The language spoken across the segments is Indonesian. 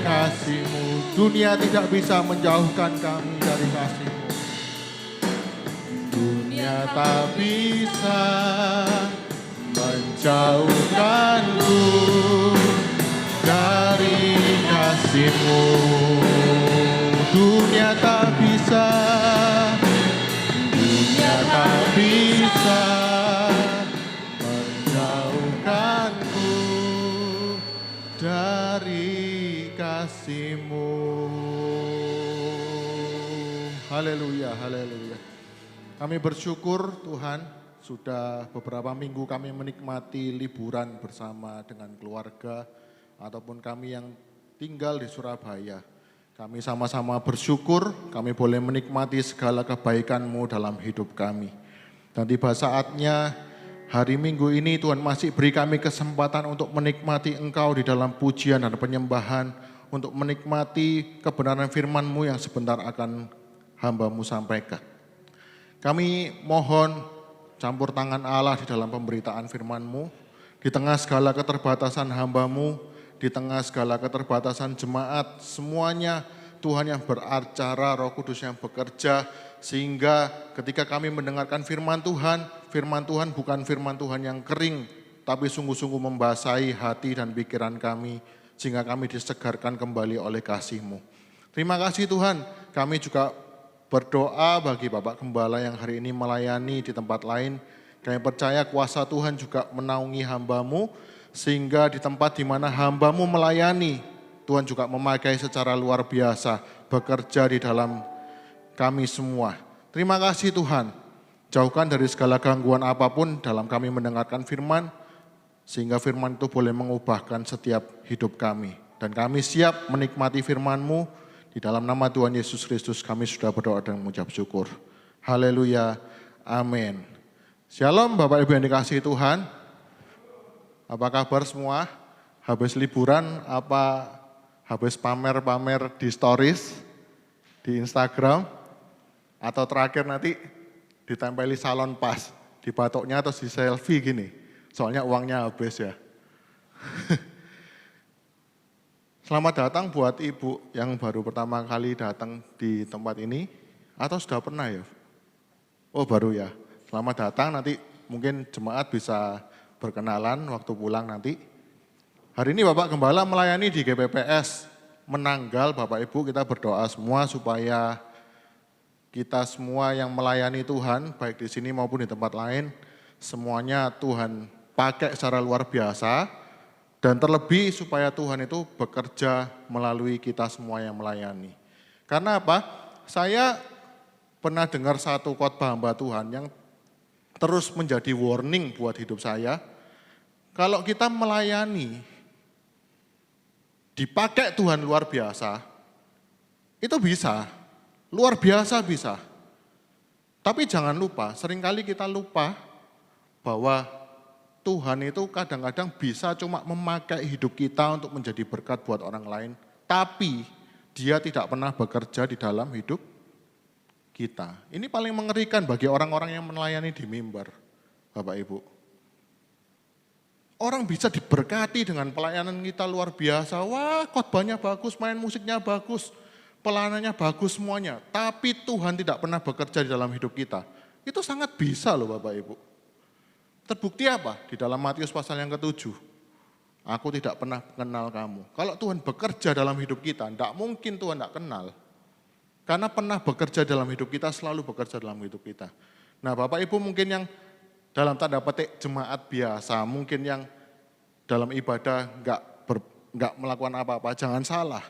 kasih-Mu. Dunia tidak bisa menjauhkan kami dari kasih-Mu. Dunia tak bisa menjauhkanku dari kasih-Mu. Dunia tak bisa menjauhkanku dari kasih-Mu. Haleluya, haleluya. Kami bersyukur Tuhan, sudah beberapa minggu kami menikmati liburan bersama dengan keluarga, ataupun kami yang tinggal di Surabaya. Kami sama-sama bersyukur, kami boleh menikmati segala kebaikan-Mu dalam hidup kami. Dan tiba saatnya hari Minggu ini Tuhan masih beri kami kesempatan untuk menikmati Engkau di dalam pujian dan penyembahan, untuk menikmati kebenaran firman-Mu yang sebentar akan hamba-Mu sampaikan. Kami mohon campur tangan Allah di dalam pemberitaan firman-Mu, di tengah segala keterbatasan hamba-Mu, di tengah segala keterbatasan jemaat, semuanya Tuhan yang beracara, Roh Kudus yang bekerja, sehingga ketika kami mendengarkan firman Tuhan bukan firman Tuhan yang kering, tapi sungguh-sungguh membasahi hati dan pikiran kami, sehingga kami disegarkan kembali oleh kasih-Mu. Terima kasih Tuhan, kami juga berdoa bagi Bapak Gembala yang hari ini melayani di tempat lain. Kami percaya kuasa Tuhan juga menaungi hamba-Mu, sehingga di tempat di mana hamba-Mu melayani, Tuhan juga memakai secara luar biasa, bekerja di dalam kami semua. Terima kasih Tuhan, jauhkan dari segala gangguan apapun dalam kami mendengarkan firman, sehingga firman itu boleh mengubahkan setiap hidup kami. Dan kami siap menikmati firman-Mu, di dalam nama Tuhan Yesus Kristus kami sudah berdoa dan mengucap syukur. Haleluya, amin. Shalom Bapak Ibu yang dikasihi Tuhan. Apa kabar semua? Habis liburan apa habis pamer-pamer di stories, di Instagram, atau terakhir nanti ditempeli salon pas, di batoknya atau di selfie gini, soalnya uangnya habis ya. Selamat datang buat Ibu yang baru pertama kali datang di tempat ini, atau sudah pernah ya? Oh baru ya, selamat datang, nanti mungkin jemaat bisa berkenalan waktu pulang nanti. Hari ini Bapak Gembala melayani di GPPS Menanggal. Bapak Ibu kita berdoa semua supaya kita semua yang melayani Tuhan, baik di sini maupun di tempat lain, semuanya Tuhan pakai secara luar biasa, dan terlebih supaya Tuhan itu bekerja melalui kita semua yang melayani. Karena apa? Saya pernah dengar satu khotbah hamba Tuhan yang terus menjadi warning buat hidup saya. Kalau kita melayani, dipakai Tuhan luar biasa, itu bisa, luar biasa bisa. Tapi jangan lupa, seringkali kita lupa bahwa Tuhan itu kadang-kadang bisa cuma memakai hidup kita untuk menjadi berkat buat orang lain, tapi Dia tidak pernah bekerja di dalam hidup kita. Ini paling mengerikan bagi orang-orang yang melayani di mimbar, Bapak Ibu. Orang bisa diberkati dengan pelayanan kita luar biasa. Wah, khotbahnya bagus, main musiknya bagus, pelayanannya bagus semuanya. Tapi Tuhan tidak pernah bekerja di dalam hidup kita. Itu sangat bisa loh Bapak Ibu. Terbukti apa? Di dalam Matius pasal yang ke-7. Aku tidak pernah kenal kamu. Kalau Tuhan bekerja dalam hidup kita, tidak mungkin Tuhan tidak kenal. Karena pernah bekerja dalam hidup kita, selalu bekerja dalam hidup kita. Nah Bapak Ibu mungkin yang dalam tanda petik jemaat biasa, mungkin yang dalam ibadah enggak melakukan apa-apa, jangan salah.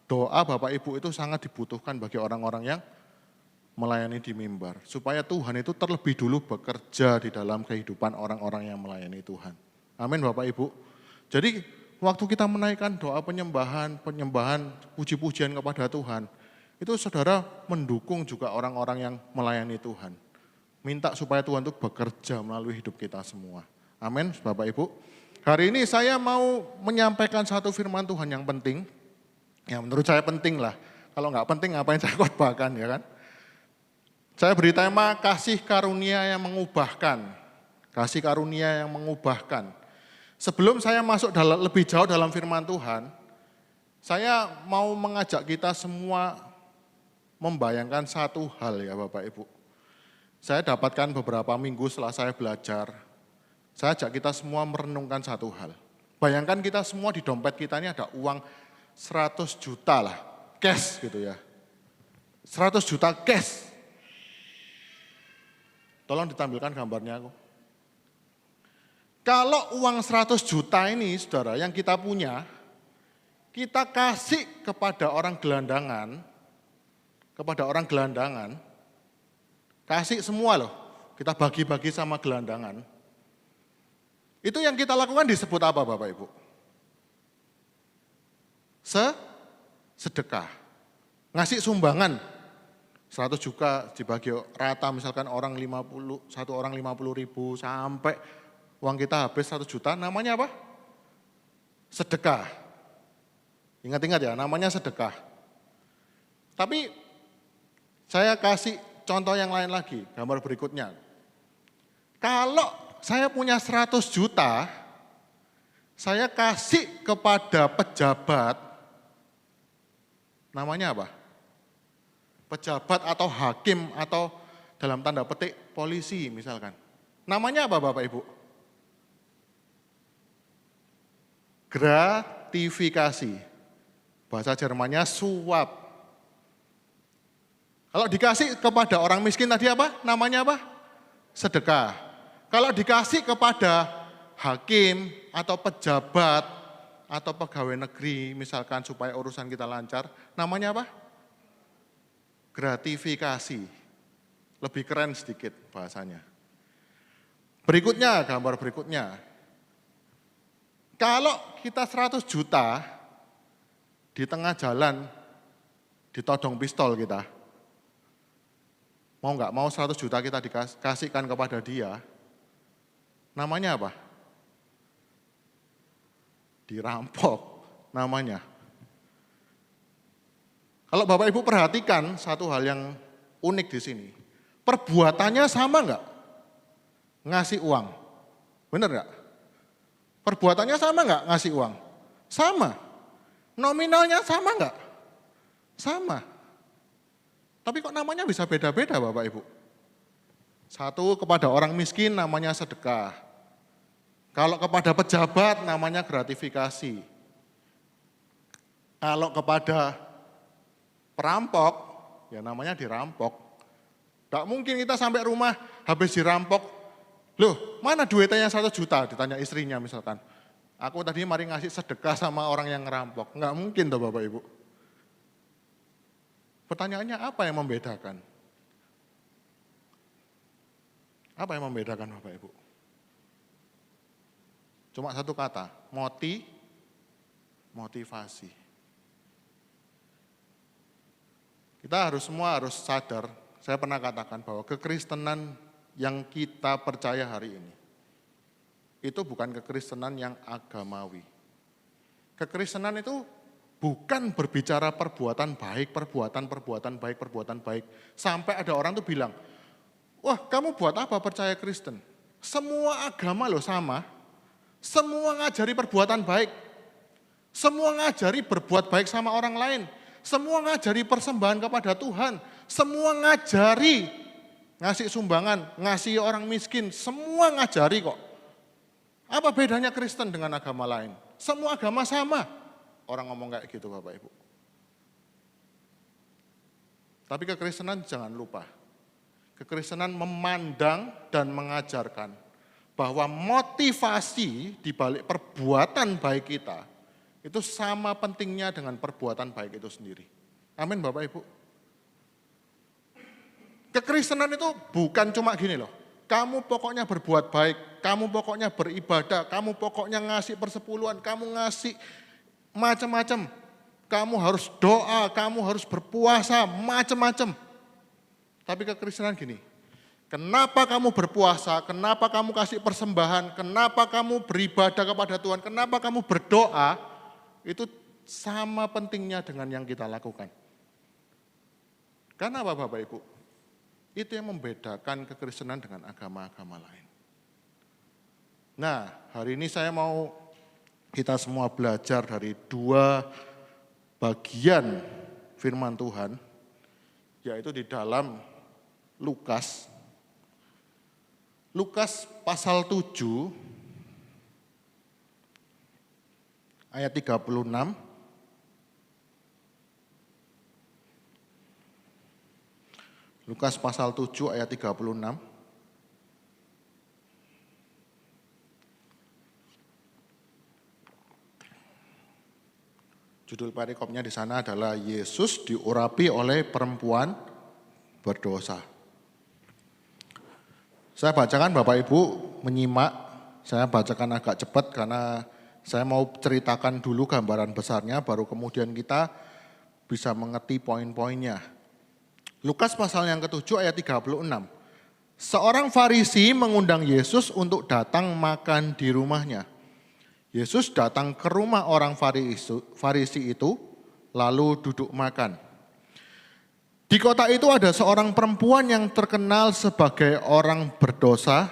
Doa Bapak Ibu itu sangat dibutuhkan bagi orang-orang yang melayani di mimbar. Supaya Tuhan itu terlebih dulu bekerja di dalam kehidupan orang-orang yang melayani Tuhan. Amin Bapak Ibu. Jadi waktu kita menaikkan doa penyembahan, puji-pujian kepada Tuhan, itu saudara mendukung juga orang-orang yang melayani Tuhan. Minta supaya Tuhan itu bekerja melalui hidup kita semua. Amin, Bapak Ibu. Hari ini saya mau menyampaikan satu firman Tuhan yang penting. Ya menurut saya penting lah. Kalau nggak penting ngapain saya khotbahkan ya kan. Saya beri tema kasih karunia yang mengubahkan. Kasih karunia yang mengubahkan. Sebelum saya masuk lebih jauh dalam firman Tuhan, Saya mau mengajak kita semua membayangkan satu hal ya Bapak Ibu. Saya dapatkan beberapa minggu setelah saya belajar, saya ajak kita semua merenungkan satu hal. Bayangkan kita semua di dompet kita ini ada uang 100 juta lah, cash gitu ya. 100 juta cash. Tolong ditampilkan gambarnya aku. Kalau uang 100 juta ini saudara yang kita punya, kita kasih kepada orang gelandangan, kasih semua loh, kita bagi-bagi sama gelandangan. Itu yang kita lakukan disebut apa Bapak Ibu? Sedekah. Ngasih sumbangan. 100 juta dibagi rata misalkan satu orang 50 ribu sampai uang kita habis 1 juta, namanya apa? Sedekah. Ingat-ingat ya, namanya sedekah. Tapi saya kasih contoh yang lain lagi, gambar berikutnya. Kalau saya punya 100 juta, saya kasih kepada pejabat, namanya apa? Pejabat atau hakim atau dalam tanda petik polisi misalkan. Namanya apa Bapak Ibu? Gratifikasi. Bahasa Jermannya suap. Kalau dikasih kepada orang miskin tadi apa? Namanya apa? Sedekah. Kalau dikasih kepada hakim atau pejabat atau pegawai negeri misalkan supaya urusan kita lancar, namanya apa? Gratifikasi. Lebih keren sedikit bahasanya. Berikutnya, gambar berikutnya. Kalau kita 100 juta di tengah jalan ditodong pistol kita, mau nggak mau 100 juta kita dikasihkan kepada dia, namanya apa? Dirampok namanya. Kalau Bapak Ibu perhatikan satu hal yang unik di sini, perbuatannya sama nggak? Ngasih uang, benar nggak? Perbuatannya sama nggak ngasih uang? Sama. Nominalnya sama nggak? Sama. Tapi kok namanya bisa beda-beda Bapak Ibu? Satu kepada orang miskin namanya sedekah. Kalau kepada pejabat namanya gratifikasi. Kalau kepada perampok, ya namanya dirampok. Tidak mungkin kita sampai rumah habis dirampok, loh mana duitnya yang 1 juta, ditanya istrinya misalkan. Aku tadi mari ngasih sedekah sama orang yang ngerampok. Enggak mungkin toh Bapak Ibu. Pertanyaannya apa yang membedakan? Apa yang membedakan Bapak Ibu? Cuma satu kata, motivasi. Kita semua harus sadar, saya pernah katakan bahwa kekristenan yang kita percaya hari ini, itu bukan kekristenan yang agamawi. Kekristenan itu bukan berbicara perbuatan baik, perbuatan baik. Sampai ada orang tuh bilang, wah kamu buat apa percaya Kristen? Semua agama loh sama, semua ngajari perbuatan baik, semua ngajari berbuat baik sama orang lain, semua ngajari persembahan kepada Tuhan, semua ngajari ngasih sumbangan, ngasih orang miskin, semua ngajari kok. Apa bedanya Kristen dengan agama lain? Semua agama sama. Orang ngomong kayak gitu Bapak Ibu. Tapi kekristenan jangan lupa. Kekristenan memandang dan mengajarkan bahwa motivasi di balik perbuatan baik kita itu sama pentingnya dengan perbuatan baik itu sendiri. Amin Bapak Ibu. Kekristenan itu bukan cuma gini loh. Kamu pokoknya berbuat baik, kamu pokoknya beribadah, kamu pokoknya ngasih persepuluhan, kamu ngasih macam-macam. Kamu harus doa, kamu harus berpuasa, macam-macam. Tapi kekristenan gini, kenapa kamu berpuasa, kenapa kamu kasih persembahan, kenapa kamu beribadah kepada Tuhan, kenapa kamu berdoa, itu sama pentingnya dengan yang kita lakukan. Karena apa Bapak Ibu? Itu yang membedakan kekristenan dengan agama-agama lain. Nah, hari ini saya mau kita semua belajar dari dua bagian firman Tuhan, yaitu di dalam Lukas pasal 7 ayat 36. Lukas pasal 7 ayat 36. Judul perikopnya di sana adalah Yesus diurapi oleh perempuan berdosa. Saya bacakan, Bapak Ibu menyimak, saya bacakan agak cepat karena saya mau ceritakan dulu gambaran besarnya, baru kemudian kita bisa mengerti poin-poinnya. Lukas pasal yang ke-7 ayat 36. Seorang Farisi mengundang Yesus untuk datang makan di rumahnya. Yesus datang ke rumah orang Farisi itu, lalu duduk makan. Di kota itu ada seorang perempuan yang terkenal sebagai orang berdosa.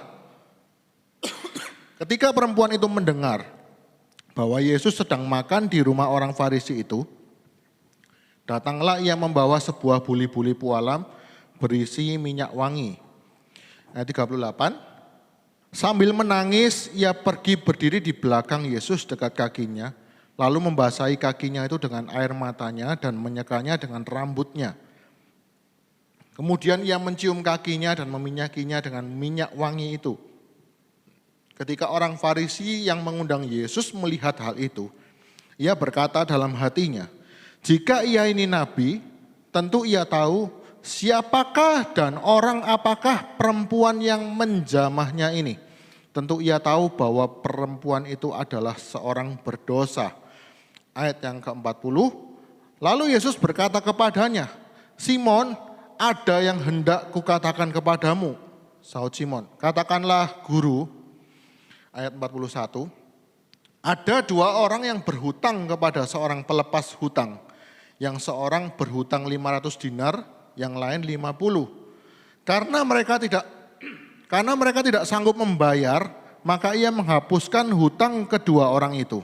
Ketika perempuan itu mendengar bahwa Yesus sedang makan di rumah orang Farisi itu, datanglah ia membawa sebuah buli-buli pualam berisi minyak wangi. Ayat 38. Sambil menangis, ia pergi berdiri di belakang Yesus dekat kakinya, lalu membasahi kakinya itu dengan air matanya dan menyekanya dengan rambutnya. Kemudian ia mencium kakinya dan meminyakinya dengan minyak wangi itu. Ketika orang Farisi yang mengundang Yesus melihat hal itu, ia berkata dalam hatinya, jika ia ini nabi, tentu ia tahu siapakah dan orang apakah perempuan yang menjamahnya ini. Tentu ia tahu bahwa perempuan itu adalah seorang berdosa. Ayat yang ke-40, lalu Yesus berkata kepadanya, Simon, ada yang hendak kukatakan kepadamu. Sahut Simon, katakanlah guru. Ayat 41, ada dua orang yang berhutang kepada seorang pelepas hutang. Yang seorang berhutang 500 dinar, yang lain 50. Karena mereka tidak sanggup membayar, maka ia menghapuskan hutang kedua orang itu.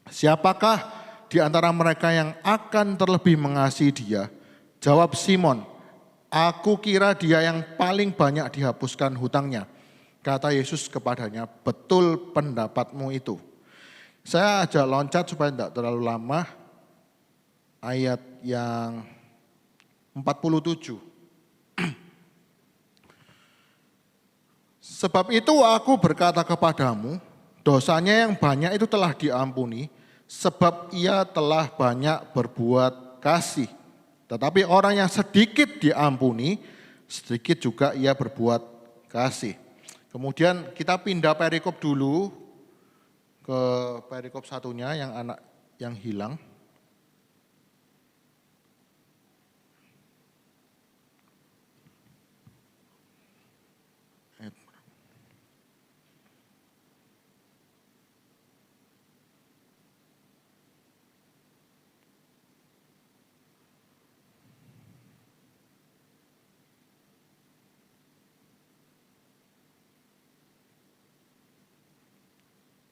Siapakah di antara mereka yang akan terlebih mengasihi dia? Jawab Simon, aku kira dia yang paling banyak dihapuskan hutangnya. Kata Yesus kepadanya, betul pendapatmu itu. Saya ajak loncat supaya tidak terlalu lama. Ayat yang 47. Sebab itu aku berkata kepadamu, dosanya yang banyak itu telah diampuni, sebab ia telah banyak berbuat kasih. Tetapi orang yang sedikit diampuni, sedikit juga ia berbuat kasih. Kemudian kita pindah perikop dulu ke perikop satunya yang anak yang hilang.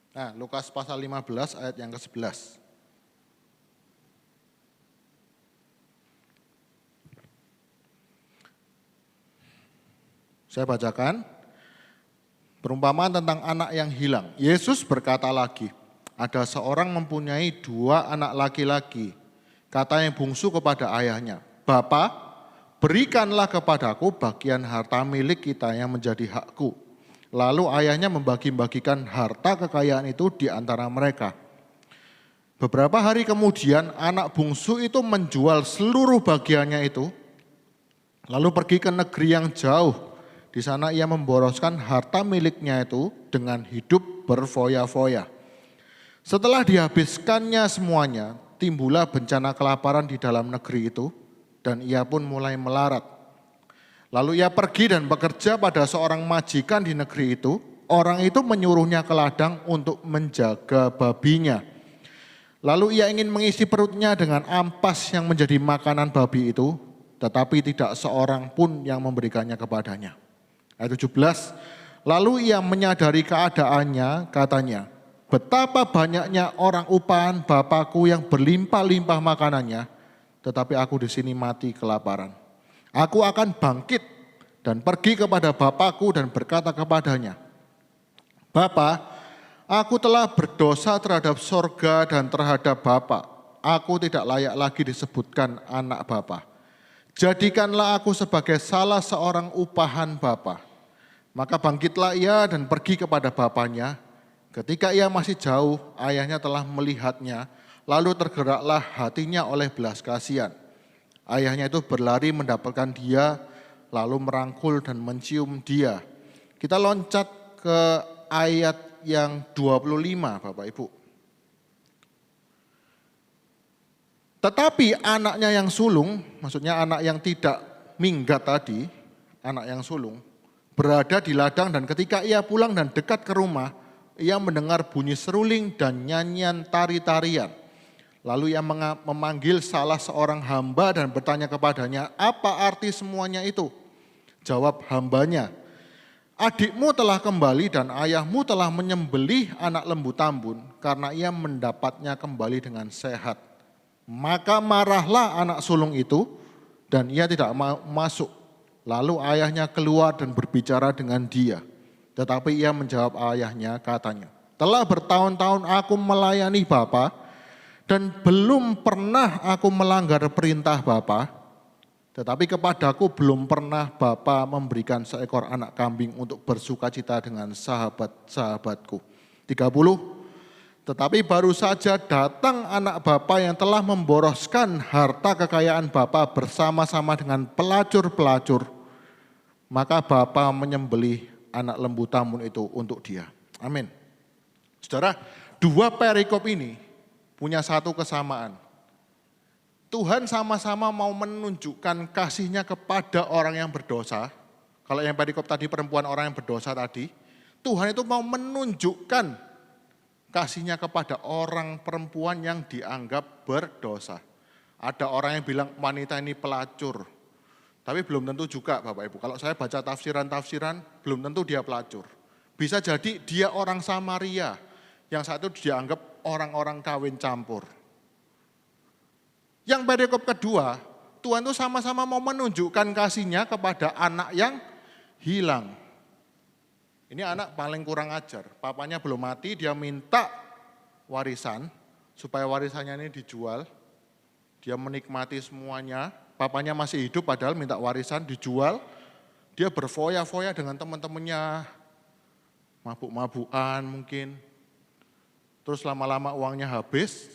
Nah, Lukas pasal 15 ayat yang ke-11. Saya bacakan. Perumpamaan tentang anak yang hilang. Yesus berkata lagi, ada seorang mempunyai dua anak laki-laki. Kata yang bungsu kepada ayahnya, Bapa, berikanlah kepadaku bagian harta milik kita yang menjadi hakku. Lalu ayahnya membagi-bagikan harta kekayaan itu di antara mereka. Beberapa hari kemudian anak bungsu itu menjual seluruh bagiannya itu, lalu pergi ke negeri yang jauh. Di sana ia memboroskan harta miliknya itu dengan hidup berfoya-foya. Setelah dihabiskannya semuanya, timbullah bencana kelaparan di dalam negeri itu, dan ia pun mulai melarat. Lalu ia pergi dan bekerja pada seorang majikan di negeri itu. Orang itu menyuruhnya ke ladang untuk menjaga babinya. Lalu ia ingin mengisi perutnya dengan ampas yang menjadi makanan babi itu, tetapi tidak seorang pun yang memberikannya kepadanya. Ayat 17, lalu ia menyadari keadaannya, katanya, Betapa banyaknya orang upahan Bapakku yang berlimpah-limpah makanannya, tetapi aku di sini mati kelaparan. Aku akan bangkit dan pergi kepada Bapakku dan berkata kepadanya, Bapa, aku telah berdosa terhadap sorga dan terhadap Bapa. Aku tidak layak lagi disebutkan anak Bapa. Jadikanlah aku sebagai salah seorang upahan Bapa. Maka bangkitlah ia dan pergi kepada bapaknya. Ketika ia masih jauh, ayahnya telah melihatnya, lalu tergeraklah hatinya oleh belas kasihan. Ayahnya itu berlari mendapatkan dia, lalu merangkul dan mencium dia. Kita loncat ke ayat yang 25, Bapak Ibu. Tetapi anaknya yang sulung, maksudnya anak yang tidak minggat tadi, anak yang sulung, berada di ladang dan ketika ia pulang dan dekat ke rumah, ia mendengar bunyi seruling dan nyanyian tari-tarian. Lalu ia memanggil salah seorang hamba dan bertanya kepadanya, apa arti semuanya itu? Jawab hambanya, adikmu telah kembali dan ayahmu telah menyembelih anak lembu tambun karena ia mendapatnya kembali dengan sehat. Maka marahlah anak sulung itu dan ia tidak mau masuk. Lalu ayahnya keluar dan berbicara dengan dia. Tetapi ia menjawab ayahnya katanya, telah bertahun-tahun aku melayani Bapa dan belum pernah aku melanggar perintah Bapa. Tetapi kepadaku belum pernah Bapa memberikan seekor anak kambing untuk bersukacita dengan sahabat-sahabatku. 30. Tetapi baru saja datang anak bapa yang telah memboroskan harta kekayaan bapa bersama-sama dengan pelacur-pelacur. Maka bapa menyembelih anak lembu tambun itu untuk dia. Amin. Saudara, dua perikop ini punya satu kesamaan. Tuhan sama-sama mau menunjukkan kasih-Nya kepada orang yang berdosa. Kalau yang perikop tadi perempuan orang yang berdosa tadi, Tuhan itu mau menunjukkan kasih-Nya kepada orang perempuan yang dianggap berdosa. Ada orang yang bilang wanita ini pelacur. Tapi belum tentu juga Bapak Ibu. Kalau saya baca tafsiran-tafsiran, belum tentu dia pelacur. Bisa jadi dia orang Samaria, yang satu dianggap orang-orang kawin campur. Yang perikop kedua, Tuhan itu sama-sama mau menunjukkan kasih-Nya kepada anak yang hilang. Ini anak paling kurang ajar, papanya belum mati, dia minta warisan, supaya warisannya ini dijual, dia menikmati semuanya, papanya masih hidup padahal minta warisan dijual, dia berfoya-foya dengan teman-temannya, mabuk-mabukan mungkin, terus lama-lama uangnya habis,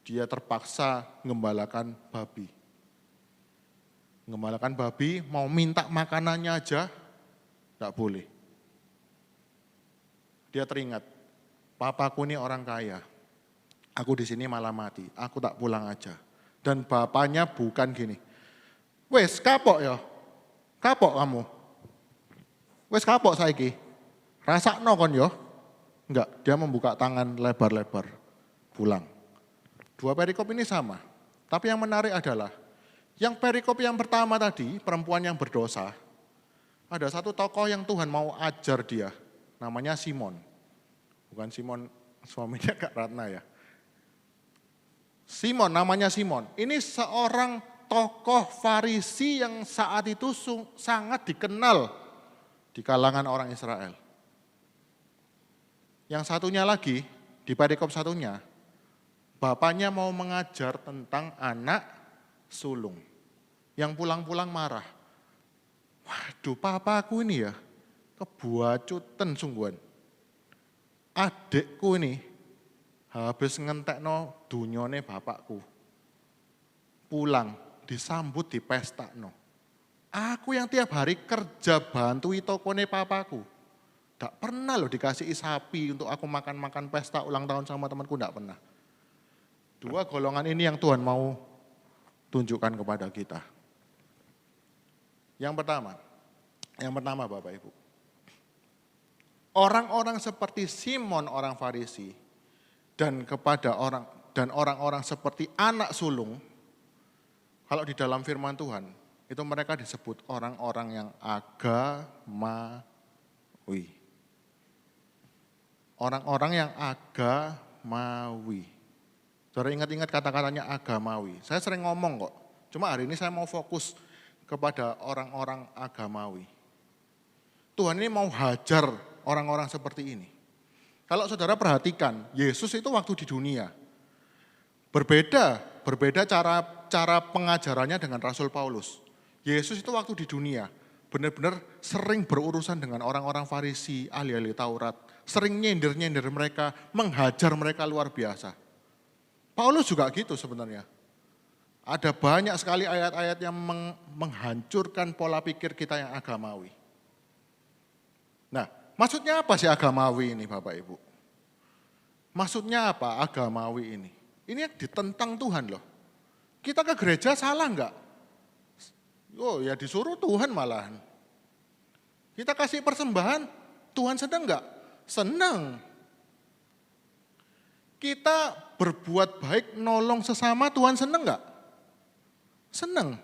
dia terpaksa ngembalakan babi. Ngembalakan babi, mau minta makanannya aja, tidak boleh. Dia teringat, papaku ini orang kaya, aku di sini malah mati, aku tak pulang aja. Dan bapaknya bukan gini, wes kapok ya, kapok kamu, wes kapok saiki, rasakno kon yo. Enggak, dia membuka tangan lebar-lebar, pulang. Dua perikop ini sama, tapi yang menarik adalah, yang perikop yang pertama tadi, perempuan yang berdosa, ada satu tokoh yang Tuhan mau ajar dia, namanya Simon. Bukan Simon suaminya Kak Ratna ya. Simon, namanya Simon. Ini seorang tokoh Farisi yang saat itu sangat dikenal di kalangan orang Israel. Yang satunya lagi, di perikop satunya, bapaknya mau mengajar tentang anak sulung. Yang pulang-pulang marah. Waduh, papaku ini ya, kebuacutan sungguhan. Adikku ini, habis ngentekno dunyone bapakku. Pulang, disambut di pestakno. Aku yang tiap hari kerja bantu tokone papaku. Tak pernah loh dikasih sapi untuk aku makan-makan pesta ulang tahun sama temanku, tak pernah. Dua golongan ini yang Tuhan mau tunjukkan kepada kita. Yang pertama Bapak Ibu, orang-orang seperti Simon orang Farisi dan orang-orang seperti anak sulung, kalau di dalam firman Tuhan, itu mereka disebut orang-orang yang agamawi. Orang-orang yang agamawi. Saudara ingat-ingat kata-katanya agamawi. Saya sering ngomong kok, cuma hari ini saya mau fokus kepada orang-orang agamawi. Tuhan ini mau hajar orang-orang seperti ini. Kalau saudara perhatikan, Yesus itu waktu di dunia, berbeda cara pengajarannya dengan Rasul Paulus. Yesus itu waktu di dunia, benar-benar sering berurusan dengan orang-orang Farisi, ahli-ahli Taurat, sering nyindir-nyindir mereka, menghajar mereka luar biasa. Paulus juga gitu sebenarnya. Ada banyak sekali ayat-ayat yang menghancurkan pola pikir kita yang agamawi. Nah, maksudnya apa sih agamawi ini Bapak Ibu? Maksudnya apa agamawi ini? Ini ditentang Tuhan loh. Kita ke gereja salah enggak? Oh ya disuruh Tuhan malahan. Kita kasih persembahan, Tuhan senang enggak? Senang. Kita berbuat baik, nolong sesama, Tuhan senang enggak? Senang.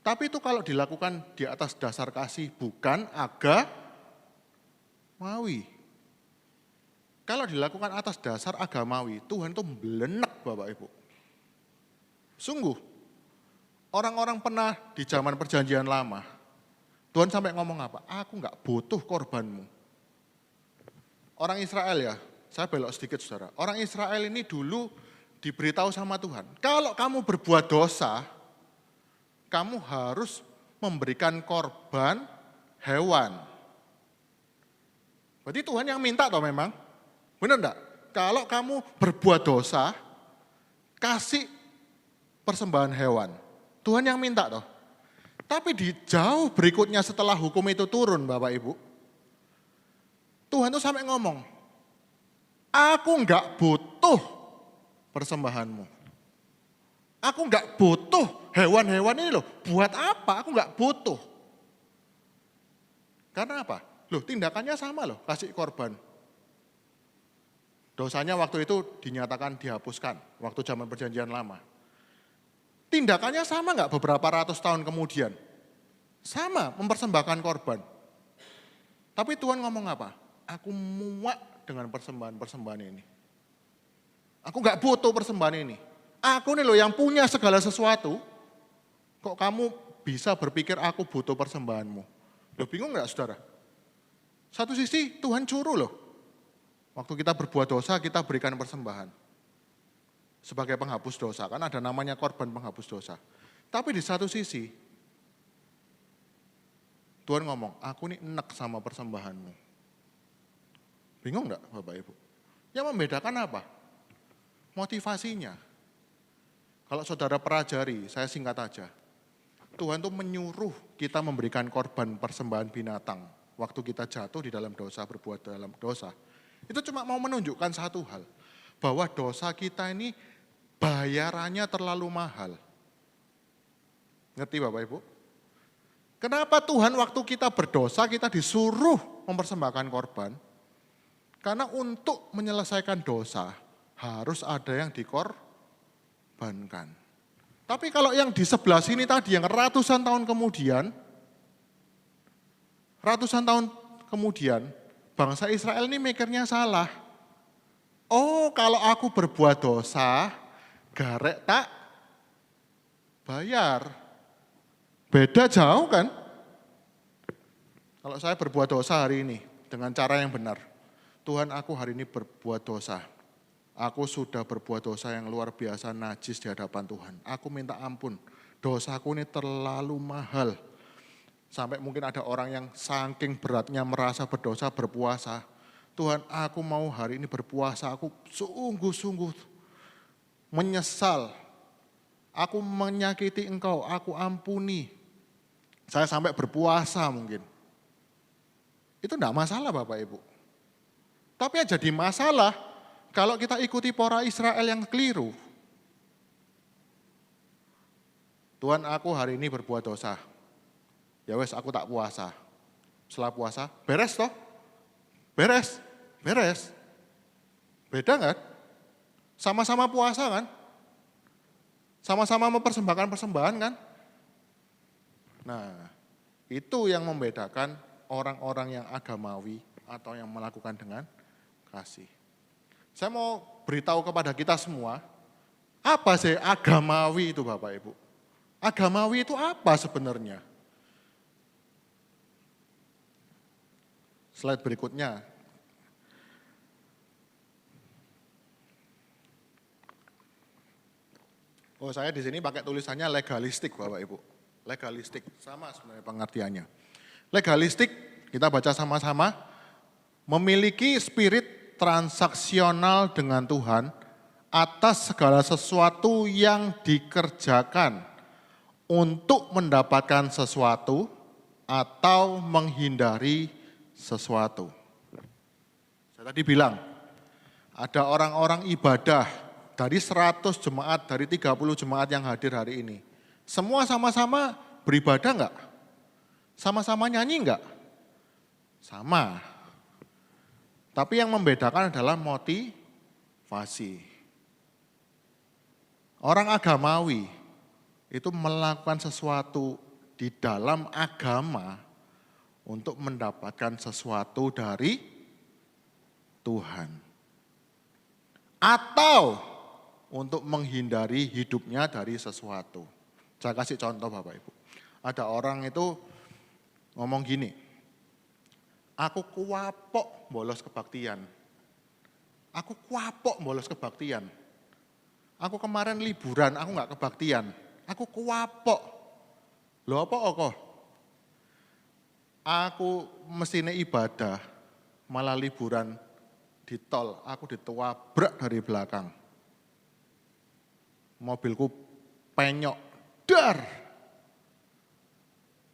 Tapi itu kalau dilakukan di atas dasar kasih, bukan agamawi. Kalau dilakukan atas dasar agamawi, Tuhan itu belenek Bapak Ibu. Sungguh, orang-orang pernah di zaman perjanjian lama, Tuhan sampai ngomong apa? Aku enggak butuh korbanmu. Orang Israel ya, saya belok sedikit saudara. Orang Israel ini dulu diberitahu sama Tuhan, kalau kamu berbuat dosa, kamu harus memberikan korban hewan. Berarti Tuhan yang minta toh memang, benar enggak? Kalau kamu berbuat dosa, kasih persembahan hewan. Tuhan yang minta toh. Tapi di jauh berikutnya setelah hukum itu turun Bapak Ibu, Tuhan tuh sampai ngomong, aku enggak butuh persembahanmu. Aku enggak butuh hewan-hewan ini loh. Buat apa? Aku enggak butuh. Karena apa? Loh tindakannya sama loh, kasih korban. Dosanya waktu itu dinyatakan dihapuskan, waktu zaman perjanjian lama. Tindakannya sama enggak beberapa ratus tahun kemudian? Sama, mempersembahkan korban. Tapi Tuhan ngomong apa? Aku muak dengan persembahan-persembahan ini. Aku enggak butuh persembahan ini. Aku nih loh yang punya segala sesuatu. Kok kamu bisa berpikir aku butuh persembahanmu? Loh bingung enggak saudara? Satu sisi Tuhan curu loh. Waktu kita berbuat dosa kita berikan persembahan. Sebagai penghapus dosa, kan ada namanya korban penghapus dosa. Tapi di satu sisi Tuhan ngomong, aku nih enek sama persembahanmu. Bingung enggak Bapak Ibu? Yang membedakan apa? Motivasinya. Kalau saudara pelajari, saya singkat aja. Tuhan tuh menyuruh kita memberikan korban persembahan binatang. Waktu kita jatuh di dalam dosa, berbuat dalam dosa. Itu cuma mau menunjukkan satu hal. Bahwa dosa kita ini bayarannya terlalu mahal. Ngerti Bapak Ibu? Kenapa Tuhan waktu kita berdosa, kita disuruh mempersembahkan korban? Karena untuk menyelesaikan dosa, harus ada yang dikorbankan. Tapi kalau yang di sebelah sini tadi, yang ratusan tahun kemudian, bangsa Israel ini mikirnya salah. Oh kalau aku berbuat dosa, garek tak bayar. Beda jauh kan? Kalau saya berbuat dosa hari ini, dengan cara yang benar. Tuhan aku hari ini berbuat dosa. Aku sudah berbuat dosa yang luar biasa najis di hadapan Tuhan. Aku minta ampun, dosaku ini terlalu mahal. Sampai mungkin ada orang yang saking beratnya merasa berdosa berpuasa. Tuhan aku mau hari ini berpuasa, aku sungguh-sungguh menyesal. Aku menyakiti engkau, aku ampuni. Saya sampai berpuasa mungkin. Itu enggak masalah Bapak Ibu. Tapi yang jadi masalah, kalau kita ikuti para Israel yang keliru. Tuhan aku hari ini berbuat dosa. Ya wes aku tak puasa. Setelah puasa, beres toh? Beres. Beda kan? Sama-sama puasa kan? Sama-sama mempersembahkan persembahan kan? Nah, itu yang membedakan orang-orang yang agamawi atau yang melakukan dengan kasih. Saya mau beritahu kepada kita semua, apa sih agamawi itu Bapak Ibu? Agamawi itu apa sebenarnya? Slide berikutnya. Oh, saya di sini pakai tulisannya legalistik Bapak Ibu. Legalistik, sama sebenarnya pengertiannya. Legalistik, kita baca sama-sama, memiliki spirit transaksional dengan Tuhan atas segala sesuatu yang dikerjakan untuk mendapatkan sesuatu atau menghindari sesuatu. Saya tadi bilang, ada orang-orang ibadah dari 100 jemaat, dari 30 jemaat yang hadir hari ini. Semua sama-sama beribadah enggak? Sama-sama nyanyi enggak? Sama. Tapi yang membedakan adalah motivasi. Orang agamawi itu melakukan sesuatu di dalam agama untuk mendapatkan sesuatu dari Tuhan. Atau untuk menghindari hidupnya dari sesuatu. Saya kasih contoh Bapak Ibu. Ada orang itu ngomong gini, aku kuapok bolos kebaktian. Aku kuapok bolos kebaktian. Aku kemarin liburan, aku nggak kebaktian. Aku kuapok. Loh apa kok? Aku mestinya ibadah, malah liburan di tol, aku dituabrak dari belakang. Mobilku penyok, dar.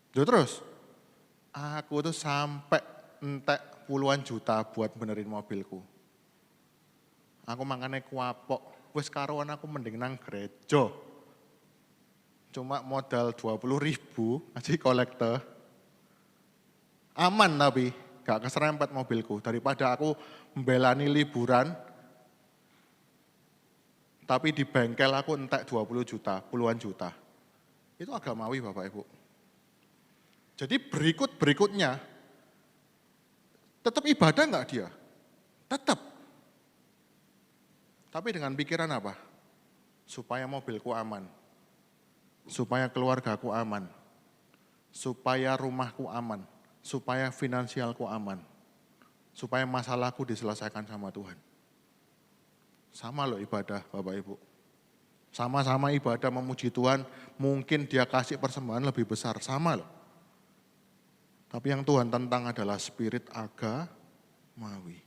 Terus, aku tuh sampai entek puluhan juta buat benerin mobilku. Aku makanya kuapok, wis karuan aku mending nang gereja. Cuma modal 20.000, aja kolektor. Aman tapi, gak keserempet mobilku. Daripada aku membelani liburan, tapi di bengkel aku entek 20 juta, puluhan juta. Itu agamawi Bapak Ibu. Jadi berikutnya, tetap ibadah enggak dia? Tetap. Tapi dengan pikiran apa? Supaya mobilku aman. Supaya keluargaku aman. Supaya rumahku aman. Supaya finansialku aman. Supaya masalahku diselesaikan sama Tuhan. Sama loh ibadah Bapak Ibu. Sama-sama ibadah memuji Tuhan, mungkin dia kasih persembahan lebih besar, sama loh. Tapi yang Tuhan tentang adalah spirit agamawi.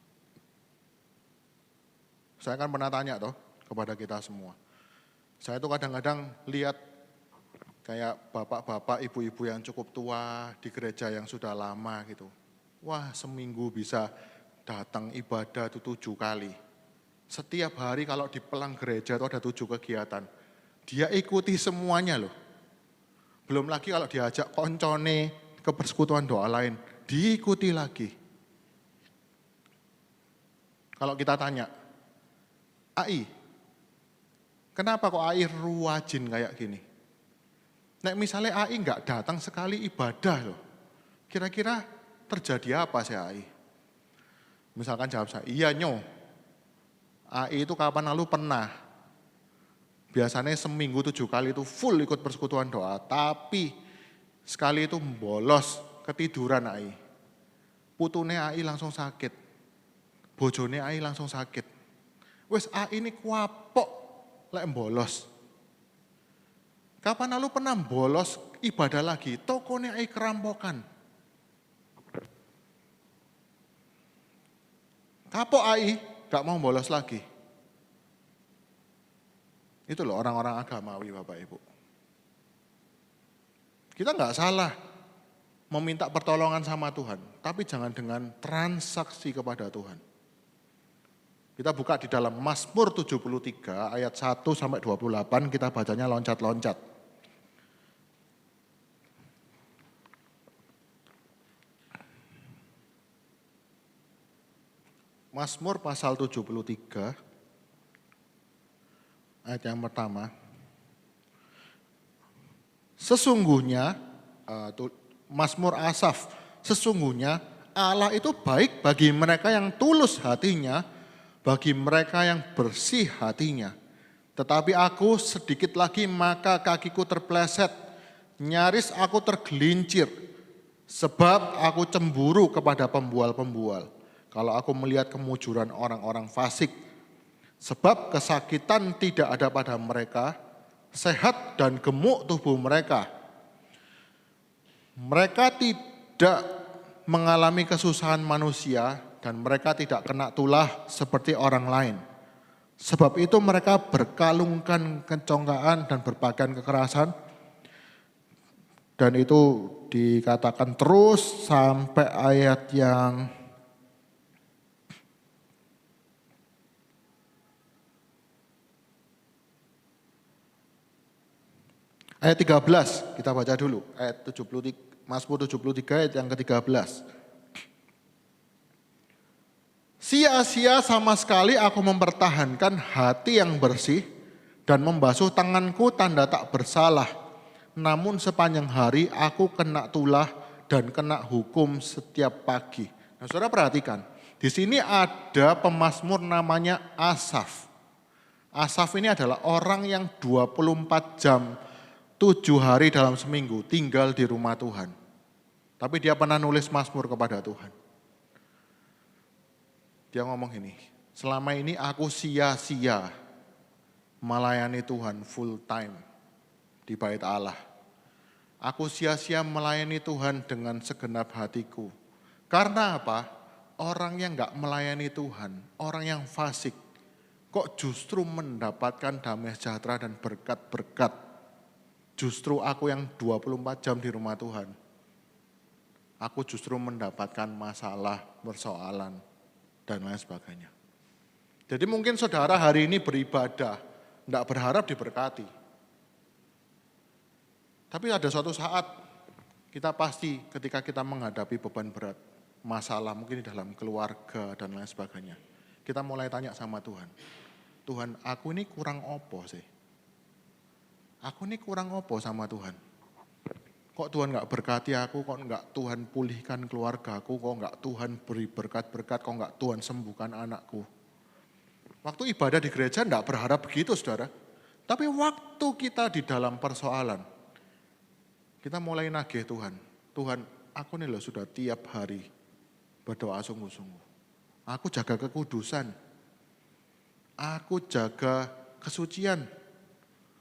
Saya kan pernah tanya toh kepada kita semua. Saya tuh kadang-kadang lihat kayak bapak-bapak, ibu-ibu yang cukup tua di gereja yang sudah lama gitu. Wah, seminggu bisa datang ibadah itu 7 kali. Setiap hari kalau di pelang gereja itu ada 7 kegiatan. Dia ikuti semuanya loh. Belum lagi kalau diajak koncone ke persekutuan doa lain, diikuti lagi. Kalau kita tanya, AI, kenapa kok AI rajin kayak gini? Nek misalnya AI enggak datang sekali ibadah loh, kira-kira terjadi apa sih AI? Misalkan jawab saya, iya nyo. AI itu kapan lalu pernah, biasanya seminggu 7 kali itu full ikut persekutuan doa, tapi sekali itu bolos, ketiduran AI. Putune AI langsung sakit, bojone AI langsung sakit. Wes AI ini kuapok, lek bolos. Kapan lalu pernah bolos ibadah lagi, tokone AI kerampokan. Kapok AI, gak mau bolos lagi. Itu loh orang-orang agamawi Bapak Ibu. Kita nggak salah meminta pertolongan sama Tuhan, tapi jangan dengan transaksi kepada Tuhan. Kita buka di dalam Mazmur 73 ayat 1 sampai 28, kita bacanya loncat-loncat. Mazmur pasal 73, ayat yang pertama. Sesungguhnya, Mazmur Asaf, sesungguhnya Allah itu baik bagi mereka yang tulus hatinya, bagi mereka yang bersih hatinya. Tetapi aku sedikit lagi maka kakiku terpleset, nyaris aku tergelincir. Sebab aku cemburu kepada pembual-pembual. Kalau aku melihat kemujuran orang-orang fasik. Sebab kesakitan tidak ada pada mereka, sehat dan gemuk tubuh mereka. Mereka tidak mengalami kesusahan manusia dan mereka tidak kena tulah seperti orang lain. Sebab itu mereka berkalungkan kecongkaan dan berpakaian kekerasan. Dan itu dikatakan terus sampai ayat yang ayat 13, kita baca dulu. Ayat 73, Mazmur 73 ayat yang ke-13. Sia-sia sama sekali aku mempertahankan hati yang bersih dan membasuh tanganku tanda tak bersalah. Namun sepanjang hari aku kena tulah dan kena hukum setiap pagi. Nah, saudara perhatikan, di sini ada pemazmur namanya Asaf. Asaf ini adalah orang yang 24 jam, 7 hari dalam seminggu tinggal di rumah Tuhan. Tapi dia pernah nulis mazmur kepada Tuhan. Dia ngomong ini, selama ini aku sia-sia melayani Tuhan full time di bait Allah. Aku sia-sia melayani Tuhan dengan segenap hatiku. Karena apa? Orang yang enggak melayani Tuhan, orang yang fasik, kok justru mendapatkan damai sejahtera dan berkat-berkat. Justru aku yang 24 jam di rumah Tuhan, aku justru mendapatkan masalah, persoalan, dan lain sebagainya. Jadi mungkin saudara hari ini beribadah, tidak berharap diberkati. Tapi ada suatu saat kita pasti ketika kita menghadapi beban berat, masalah mungkin di dalam keluarga dan lain sebagainya. Kita mulai tanya sama Tuhan, Tuhan aku ini kurang opo sih? Aku ini kurang opo sama Tuhan? Kok Tuhan gak berkati aku, kok gak Tuhan pulihkan keluargaku, kok gak Tuhan beri berkat-berkat, kok gak Tuhan sembuhkan anakku. Waktu ibadah di gereja gak berharap begitu saudara. Tapi waktu kita di dalam persoalan, kita mulai nagih Tuhan. Tuhan aku nih loh sudah tiap hari berdoa sungguh-sungguh. Aku jaga kekudusan, aku jaga kesucian.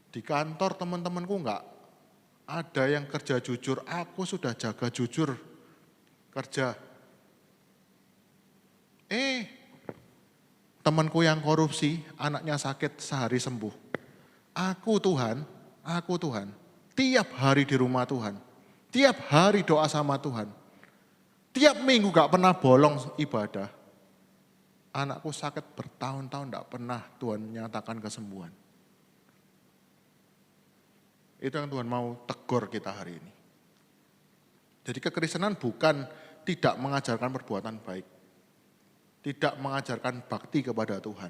Di kantor teman-temanku gak ada yang kerja jujur, aku sudah jaga jujur kerja. Temanku yang korupsi, anaknya sakit sehari sembuh. Aku Tuhan, tiap hari di rumah Tuhan, tiap hari doa sama Tuhan, tiap minggu gak pernah bolong ibadah. Anakku sakit bertahun-tahun gak pernah Tuhan nyatakan kesembuhan. Itu yang Tuhan mau tegur kita hari ini. Jadi kekristenan bukan tidak mengajarkan perbuatan baik. Tidak mengajarkan bakti kepada Tuhan.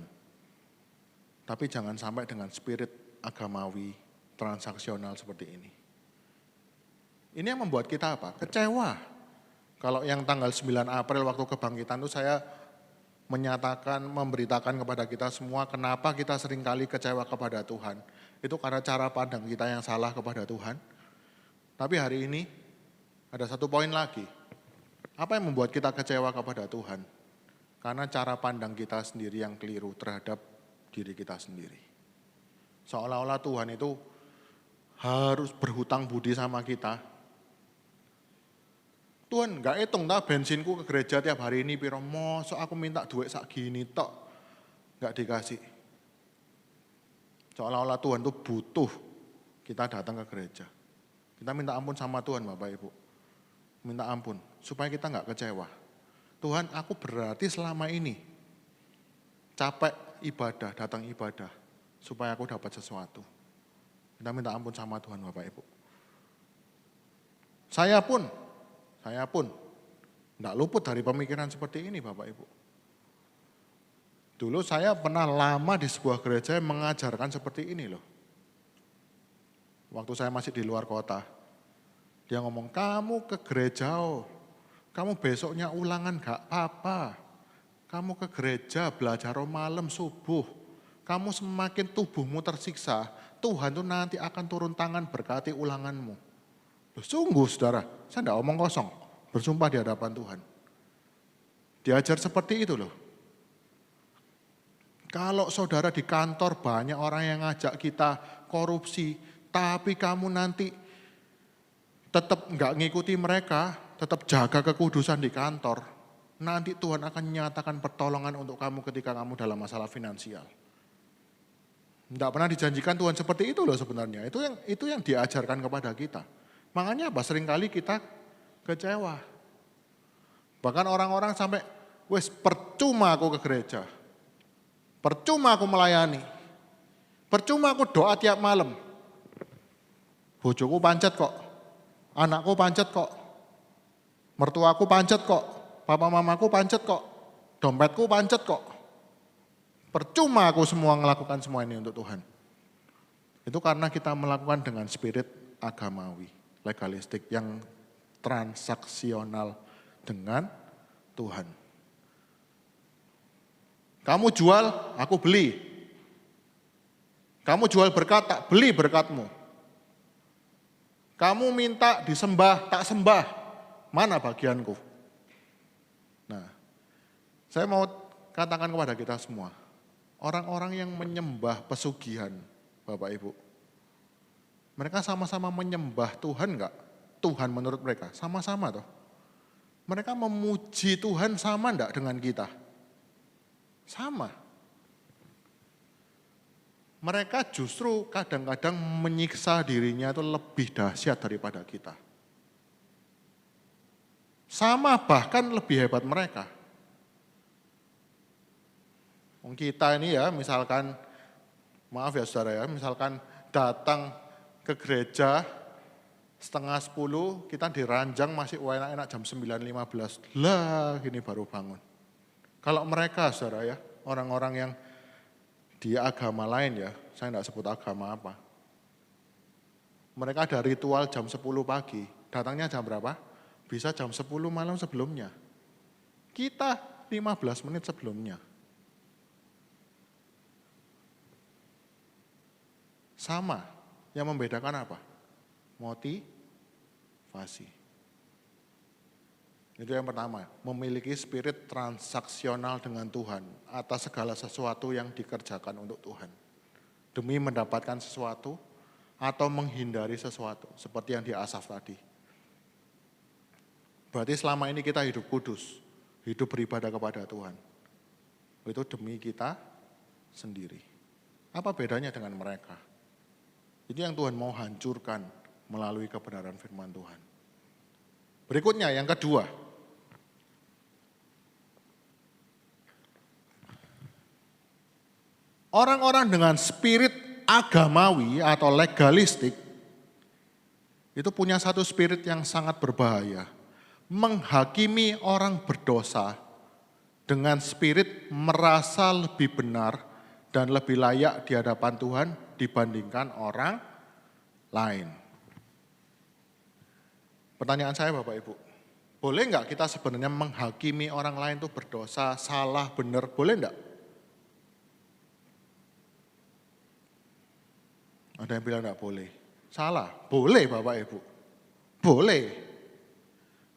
Tapi jangan sampai dengan spirit agamawi, transaksional seperti ini. Ini yang membuat kita apa? Kecewa. Kalau yang tanggal 9 April waktu kebangkitan itu saya memberitakan kepada kita semua kenapa kita seringkali kecewa kepada Tuhan. Itu karena cara pandang kita yang salah kepada Tuhan. Tapi hari ini ada satu poin lagi. Apa yang membuat kita kecewa kepada Tuhan? Karena cara pandang kita sendiri yang keliru terhadap diri kita sendiri. Seolah-olah Tuhan itu harus berhutang budi sama kita. Tuhan gak hitung bensinku ke gereja tiap hari ini piro, mosok aku minta duit sak gini tok, gak dikasih. Seolah-olah Tuhan itu butuh kita datang ke gereja. Kita minta ampun sama Tuhan Bapak Ibu. Minta ampun supaya kita gak kecewa. Tuhan aku berarti selama ini capek ibadah, datang ibadah supaya aku dapat sesuatu. Kita minta ampun sama Tuhan Bapak Ibu. Saya pun tidak luput dari pemikiran seperti ini Bapak Ibu. Dulu saya pernah lama di sebuah gereja yang mengajarkan seperti ini loh. Waktu saya masih di luar kota. Dia ngomong, kamu ke gereja, Kamu besoknya ulangan gak apa-apa. Kamu ke gereja belajar malam subuh. Kamu semakin tubuhmu tersiksa, Tuhan tuh nanti akan turun tangan berkati ulanganmu. Loh, sungguh saudara, saya tidak omong kosong, bersumpah di hadapan Tuhan. Diajar seperti itu loh. Kalau saudara di kantor banyak orang yang ngajak kita korupsi, tapi kamu nanti tetap nggak ngikuti mereka, tetap jaga kekudusan di kantor, nanti Tuhan akan menyatakan pertolongan untuk kamu ketika kamu dalam masalah finansial. Tidak pernah dijanjikan Tuhan seperti itu loh sebenarnya. Itu yang diajarkan kepada kita. Makanya apa? Seringkali kita kecewa. Bahkan orang-orang sampai, wes percuma aku ke gereja. Percuma aku melayani. Percuma aku doa tiap malam. Bojoku pancet kok. Anakku pancet kok. Mertuaku pancet kok. Papa mamaku pancet kok. Dompetku pancet kok. Percuma aku semua melakukan semua ini untuk Tuhan. Itu karena kita melakukan dengan spirit agamawi, legalistik, yang transaksional dengan Tuhan. Kamu jual, aku beli. Kamu jual berkat, tak beli berkatmu. Kamu minta disembah, tak sembah. Mana bagianku? Nah, saya mau katakan kepada kita semua, orang-orang yang menyembah pesugihan, Bapak Ibu, mereka sama-sama menyembah Tuhan enggak? Tuhan menurut mereka, sama-sama toh. Mereka memuji Tuhan sama enggak dengan kita? Sama. Mereka justru kadang-kadang menyiksa dirinya itu lebih dahsyat daripada kita. Sama, bahkan lebih hebat mereka. Kita ini ya, misalkan, maaf ya saudara ya, misalkan datang ke gereja 9:30, kita diranjang masih enak-enak jam 9:15. Lah, ini baru bangun. Kalau mereka saudara ya, orang-orang yang di agama lain ya, saya tidak sebut agama apa. Mereka ada ritual jam 10 pagi, datangnya jam berapa? Bisa jam 10 malam sebelumnya. Kita 15 menit sebelumnya. Sama, yang membedakan apa? Motivasi. Itu yang pertama, memiliki spirit transaksional dengan Tuhan atas segala sesuatu yang dikerjakan untuk Tuhan. Demi mendapatkan sesuatu atau menghindari sesuatu, seperti yang di Asaf tadi. Berarti selama ini kita hidup kudus, hidup beribadah kepada Tuhan. Itu demi kita sendiri. Apa bedanya dengan mereka? Itu yang Tuhan mau hancurkan melalui kebenaran firman Tuhan. Berikutnya yang kedua. Orang-orang dengan spirit agamawi atau legalistik itu punya satu spirit yang sangat berbahaya. Menghakimi orang berdosa dengan spirit merasa lebih benar dan lebih layak di hadapan Tuhan dibandingkan orang lain. Pertanyaan saya Bapak Ibu, boleh enggak kita sebenarnya menghakimi orang lain itu berdosa, salah, benar, boleh enggak? Ada yang bilang enggak boleh. Salah, boleh Bapak Ibu. Boleh.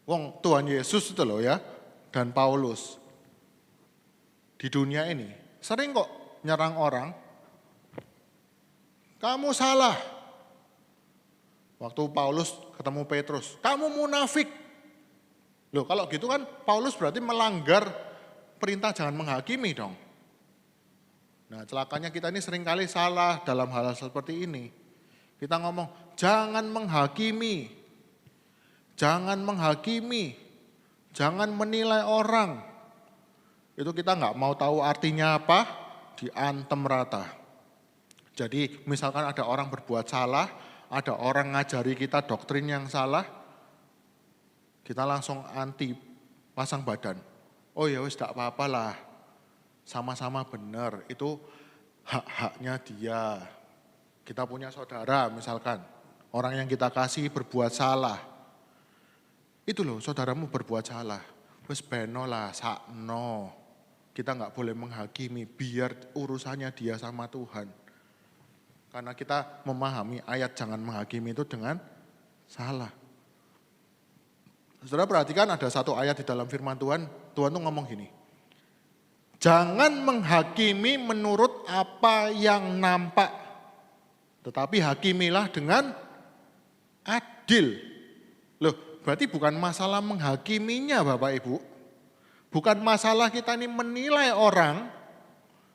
Wong Tuhan Yesus itu loh ya, dan Paulus di dunia ini sering kok nyerang orang. Kamu salah. Waktu Paulus ketemu Petrus, kamu munafik. Loh kalau gitu kan Paulus berarti melanggar perintah jangan menghakimi dong. Nah celakanya kita ini seringkali salah dalam hal seperti ini. Kita ngomong jangan menghakimi, jangan menghakimi, jangan menilai orang. Itu kita nggak mau tahu artinya apa, diantem rata. Jadi misalkan ada orang berbuat salah, ada orang ngajari kita doktrin yang salah, kita langsung anti, pasang badan. Oh ya wis tidak apa-apa lah, sama-sama benar, itu hak-haknya dia. Kita punya saudara misalkan, orang yang kita kasih berbuat salah. Itu loh, saudaramu berbuat salah. Wes beno lah, sakno. Kita nggak boleh menghakimi, biar urusannya dia sama Tuhan. Karena kita memahami ayat jangan menghakimi itu dengan salah. Saudara perhatikan ada satu ayat di dalam firman Tuhan, Tuhan tuh ngomong gini. Jangan menghakimi menurut apa yang nampak, tetapi hakimilah dengan adil. Loh, berarti bukan masalah menghakiminya Bapak Ibu. Bukan masalah kita ini menilai orang,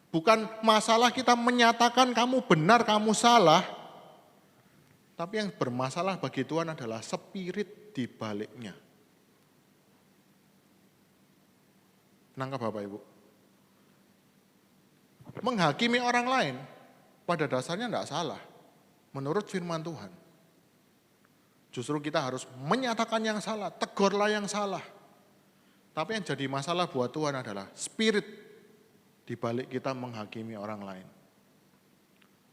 bukan masalah kita menyatakan kamu benar, kamu salah. Tapi yang bermasalah bagi Tuhan adalah spirit di baliknya. Nangkap Bapak Ibu? Menghakimi orang lain pada dasarnya tidak salah menurut firman Tuhan. Justru kita harus menyatakan yang salah, tegurlah yang salah. Tapi yang jadi masalah buat Tuhan adalah spirit di balik kita menghakimi orang lain.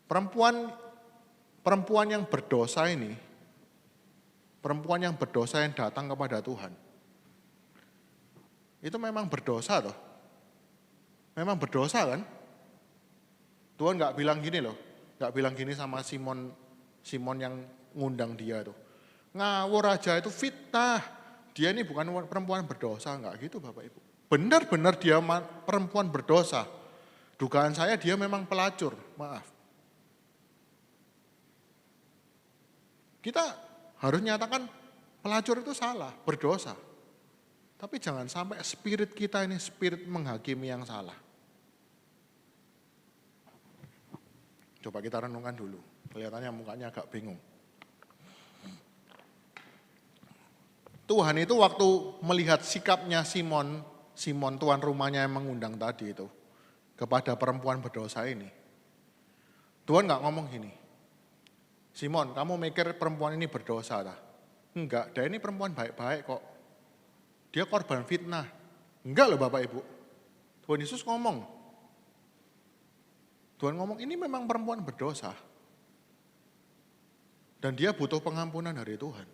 Perempuan yang berdosa ini, perempuan yang berdosa yang datang kepada Tuhan, itu memang berdosa toh. Memang berdosa kan? Tuhan nggak bilang gini loh, nggak bilang gini sama Simon yang ngundang dia tuh. Ngawur aja itu fitnah, dia ini bukan perempuan berdosa, nggak gitu Bapak Ibu. Benar-benar dia perempuan berdosa. Dugaan saya dia memang pelacur, maaf. Kita harus nyatakan pelacur itu salah, berdosa. Tapi jangan sampai spirit kita ini spirit menghakimi yang salah. Coba kita renungkan dulu. Kelihatannya mukanya agak bingung. Tuhan itu waktu melihat sikapnya Simon tuan rumahnya yang mengundang tadi itu kepada perempuan berdosa ini. Tuhan nggak ngomong gini, Simon kamu mikir perempuan ini berdosa tak? Enggak, dia ini perempuan baik-baik kok. Dia korban fitnah. Enggak loh Bapak Ibu. Tuhan Yesus ngomong. Tuhan ngomong ini memang perempuan berdosa. Dan dia butuh pengampunan dari Tuhan.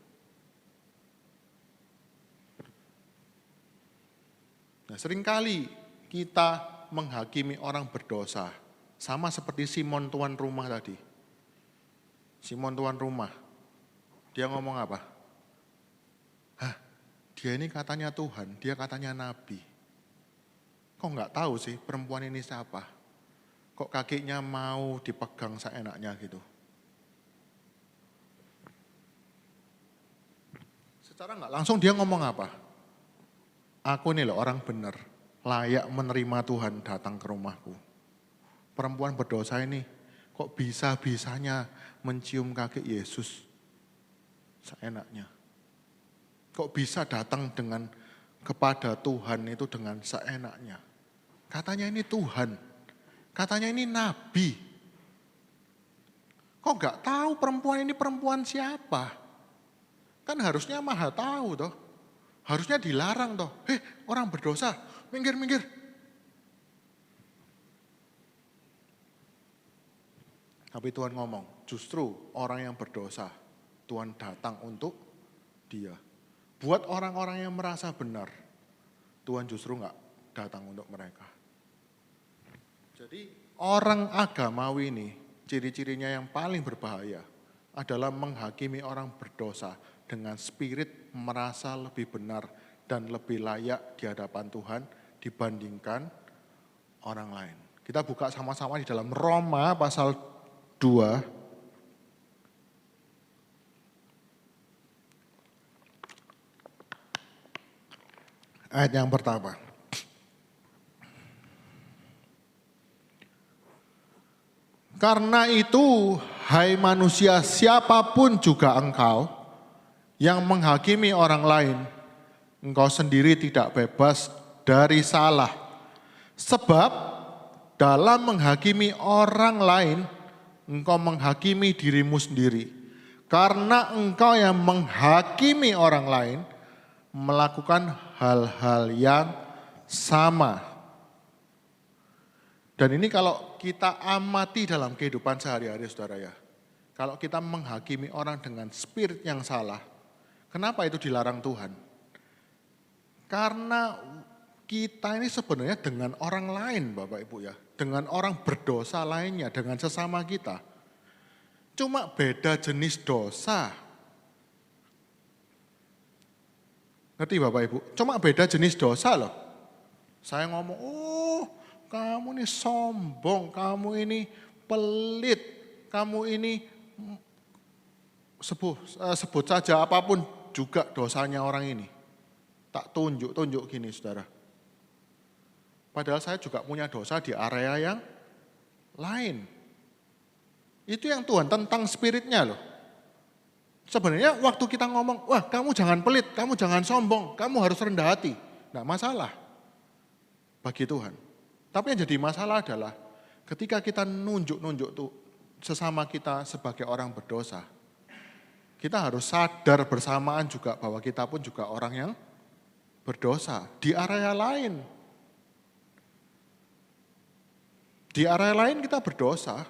Nah seringkali kita menghakimi orang berdosa. Sama seperti Simon tuan rumah tadi. Simon tuan rumah. Dia ngomong apa? Dia ini katanya Tuhan, dia katanya Nabi. Kok nggak tahu sih perempuan ini siapa? Kok kakinya mau dipegang seenaknya gitu? Secara nggak langsung dia ngomong apa? Aku nih loh orang benar, layak menerima Tuhan datang ke rumahku. Perempuan berdosa ini kok bisa-bisanya mencium kaki Yesus seenaknya. Kok bisa datang kepada Tuhan itu dengan seenaknya. Katanya ini Tuhan, katanya ini Nabi. Kok gak tahu perempuan ini perempuan siapa? Kan harusnya maha tahu toh. Harusnya dilarang toh. Orang berdosa, minggir-minggir. Tapi Tuhan ngomong, justru orang yang berdosa, Tuhan datang untuk dia. Buat orang-orang yang merasa benar, Tuhan justru enggak datang untuk mereka. Jadi orang agamawi ini, ciri-cirinya yang paling berbahaya adalah menghakimi orang berdosa dengan spirit merasa lebih benar dan lebih layak di hadapan Tuhan dibandingkan orang lain. Kita buka sama-sama di dalam Roma pasal 2. Ayat yang pertama. Karena itu, hai manusia, siapapun juga engkau yang menghakimi orang lain, engkau sendiri tidak bebas dari salah. Sebab dalam menghakimi orang lain, engkau menghakimi dirimu sendiri. Karena engkau yang menghakimi orang lain, melakukan hal-hal yang sama. Dan ini kalau kita amati dalam kehidupan sehari-hari saudara ya. Kalau kita menghakimi orang dengan spirit yang salah, kenapa itu dilarang Tuhan? Karena kita ini sebenarnya dengan orang lain Bapak Ibu ya. Dengan orang berdosa lainnya, dengan sesama kita. Cuma beda jenis dosa. Ngerti Bapak Ibu? Cuma beda jenis dosa loh. Saya ngomong, oh kamu ini sombong, kamu ini pelit, kamu ini sebut saja apapun juga dosanya orang ini. Tak tunjuk-tunjuk gini saudara. Padahal saya juga punya dosa di area yang lain. Itu yang Tuhan tentang spiritnya loh. Sebenarnya waktu kita ngomong, wah kamu jangan pelit, kamu jangan sombong, kamu harus rendah hati. Nggak masalah bagi Tuhan. Tapi yang jadi masalah adalah ketika kita nunjuk-nunjuk tuh sesama kita sebagai orang berdosa, kita harus sadar bersamaan juga bahwa kita pun juga orang yang berdosa di area lain. Di area lain kita berdosa.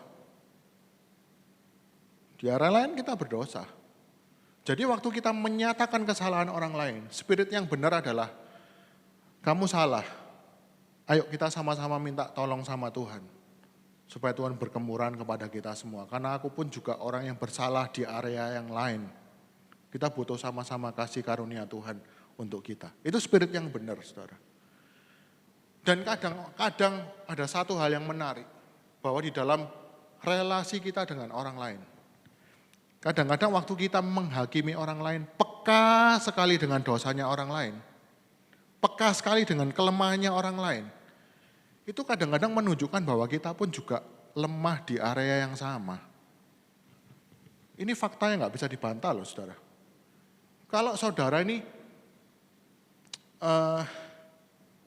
Di area lain kita berdosa. Jadi waktu kita menyatakan kesalahan orang lain, spirit yang benar adalah kamu salah. Ayo kita sama-sama minta tolong sama Tuhan. Supaya Tuhan berkemuran kepada kita semua. Karena aku pun juga orang yang bersalah di area yang lain. Kita butuh sama-sama kasih karunia Tuhan untuk kita. Itu spirit yang benar, saudara. Dan kadang-kadang ada satu hal yang menarik. Bahwa di dalam relasi kita dengan orang lain. Kadang-kadang waktu kita menghakimi orang lain, peka sekali dengan dosanya orang lain. Peka sekali dengan kelemahannya orang lain. Itu kadang-kadang menunjukkan bahwa kita pun juga lemah di area yang sama. Ini fakta yang nggak bisa dibantah loh saudara. Kalau saudara ini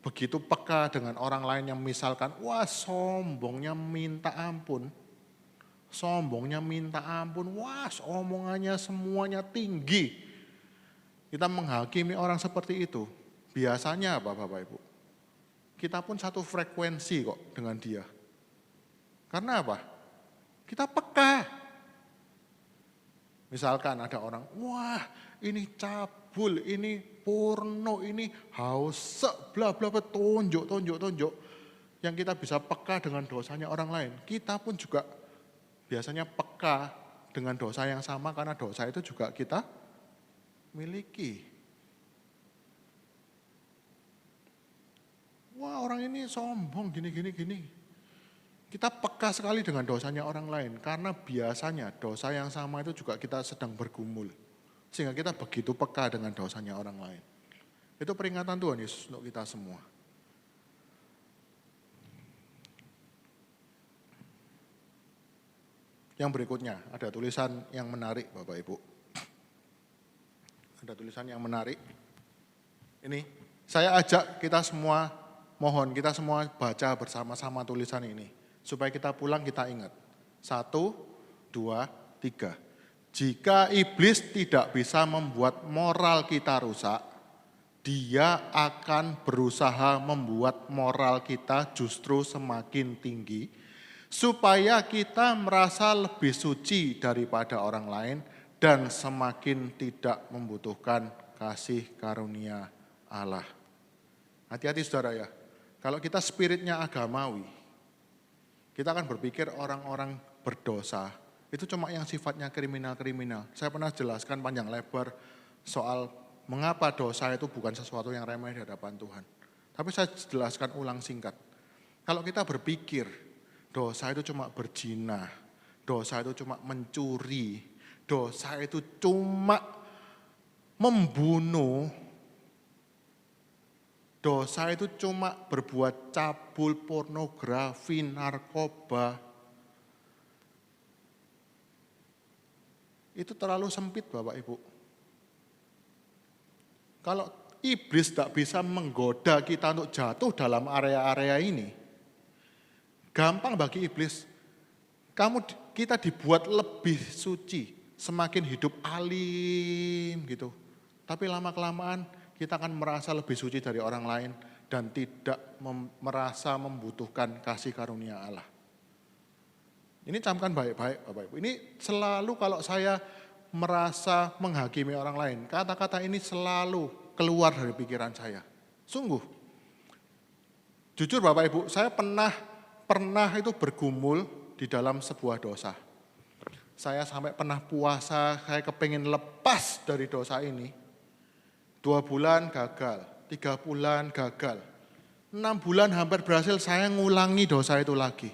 begitu peka dengan orang lain yang misalkan, wah sombongnya minta ampun. Sombongnya minta ampun, wah omongannya semuanya tinggi. Kita menghakimi orang seperti itu. Biasanya apa Bapak Ibu? Kita pun satu frekuensi kok dengan dia. Karena apa? Kita peka. Misalkan ada orang, wah ini cabul, ini porno, ini haus, bla bla bla, tunjuk. Yang kita bisa peka dengan dosanya orang lain. Kita pun juga biasanya peka dengan dosa yang sama karena dosa itu juga kita miliki. Wah orang ini sombong gini. Kita peka sekali dengan dosanya orang lain. Karena biasanya dosa yang sama itu juga kita sedang bergumul. Sehingga kita begitu peka dengan dosanya orang lain. Itu peringatan Tuhan Yesus untuk kita semua. Yang berikutnya ada tulisan yang menarik Bapak Ibu. Ada tulisan yang menarik. Ini saya ajak kita semua. Mohon kita semua baca bersama-sama tulisan ini. Supaya kita pulang kita ingat. 1, 2, 3. Jika iblis tidak bisa membuat moral kita rusak, dia akan berusaha membuat moral kita justru semakin tinggi, supaya kita merasa lebih suci daripada orang lain dan semakin tidak membutuhkan kasih karunia Allah. Hati-hati saudara ya. Kalau kita spiritnya agamawi, kita akan berpikir orang-orang berdosa, itu cuma yang sifatnya kriminal-kriminal. Saya pernah jelaskan panjang lebar soal mengapa dosa itu bukan sesuatu yang remeh di hadapan Tuhan. Tapi saya jelaskan ulang singkat. Kalau kita berpikir dosa itu cuma berzina, dosa itu cuma mencuri, dosa itu cuma membunuh, dosa itu cuma berbuat cabul, pornografi, narkoba. Itu terlalu sempit Bapak Ibu. Kalau iblis tak bisa menggoda kita untuk jatuh dalam area-area ini, gampang bagi iblis. Kita dibuat lebih suci, semakin hidup alim gitu. Tapi lama-kelamaan kita akan merasa lebih suci dari orang lain dan tidak merasa membutuhkan kasih karunia Allah. Ini camkan baik-baik Bapak Ibu. Ini selalu kalau saya merasa menghakimi orang lain, kata-kata ini selalu keluar dari pikiran saya. Sungguh. Jujur Bapak Ibu, saya pernah itu bergumul di dalam sebuah dosa. Saya sampai pernah puasa, saya kepingin lepas dari dosa ini. 2 bulan gagal, 3 bulan gagal. 6 bulan hampir berhasil saya ngulangi dosa itu lagi.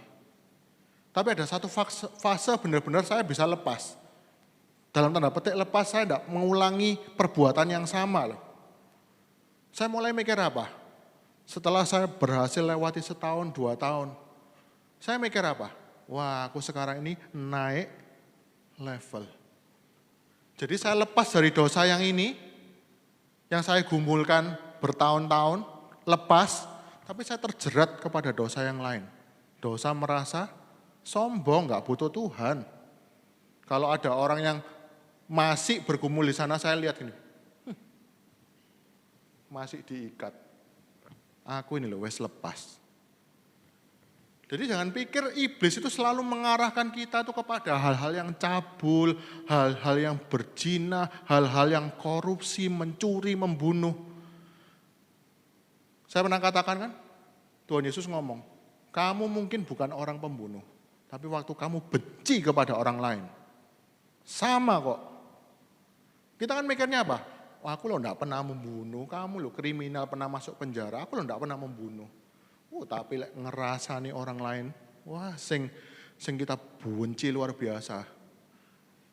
Tapi ada satu fase benar-benar saya bisa lepas. Dalam tanda petik lepas, saya tidak mengulangi perbuatan yang sama loh. Saya mulai mikir apa? Setelah saya berhasil lewati setahun, 2 tahun. Saya mikir apa? Wah, aku sekarang ini naik level. Jadi saya lepas dari dosa yang ini, yang saya gumulkan bertahun-tahun, lepas, tapi saya terjerat kepada dosa yang lain. Dosa merasa sombong, gak butuh Tuhan. Kalau ada orang yang masih bergumul di sana, saya lihat gini, masih diikat. Aku ini loh, wes lepas. Jadi jangan pikir iblis itu selalu mengarahkan kita tuh kepada hal-hal yang cabul, hal-hal yang berzina, hal-hal yang korupsi, mencuri, membunuh. Saya pernah katakan kan, Tuhan Yesus ngomong, kamu mungkin bukan orang pembunuh, tapi waktu kamu benci kepada orang lain, sama kok. Kita kan mikirnya apa? Wah, aku loh enggak pernah membunuh, kamu loh kriminal pernah masuk penjara, aku loh enggak pernah membunuh. Tapi ngerasani orang lain, wah sing kita benci luar biasa.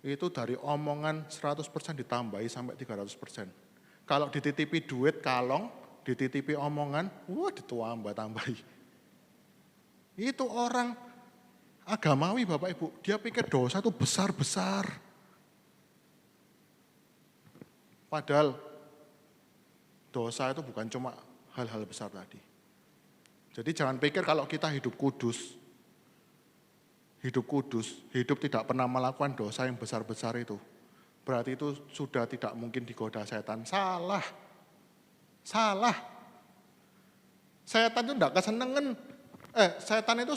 Itu dari omongan 100% ditambahi sampai 300%. Kalau dititipi duit kalong, dititipi omongan, wah ditambah-tambahi. Itu orang agamawi Bapak Ibu, dia pikir dosa itu besar-besar. Padahal dosa itu bukan cuma hal-hal besar tadi. Jadi jangan pikir kalau kita hidup kudus, hidup tidak pernah melakukan dosa yang besar-besar itu. Berarti itu sudah tidak mungkin digoda setan. Salah. Setan itu enggak kesenengan. Setan itu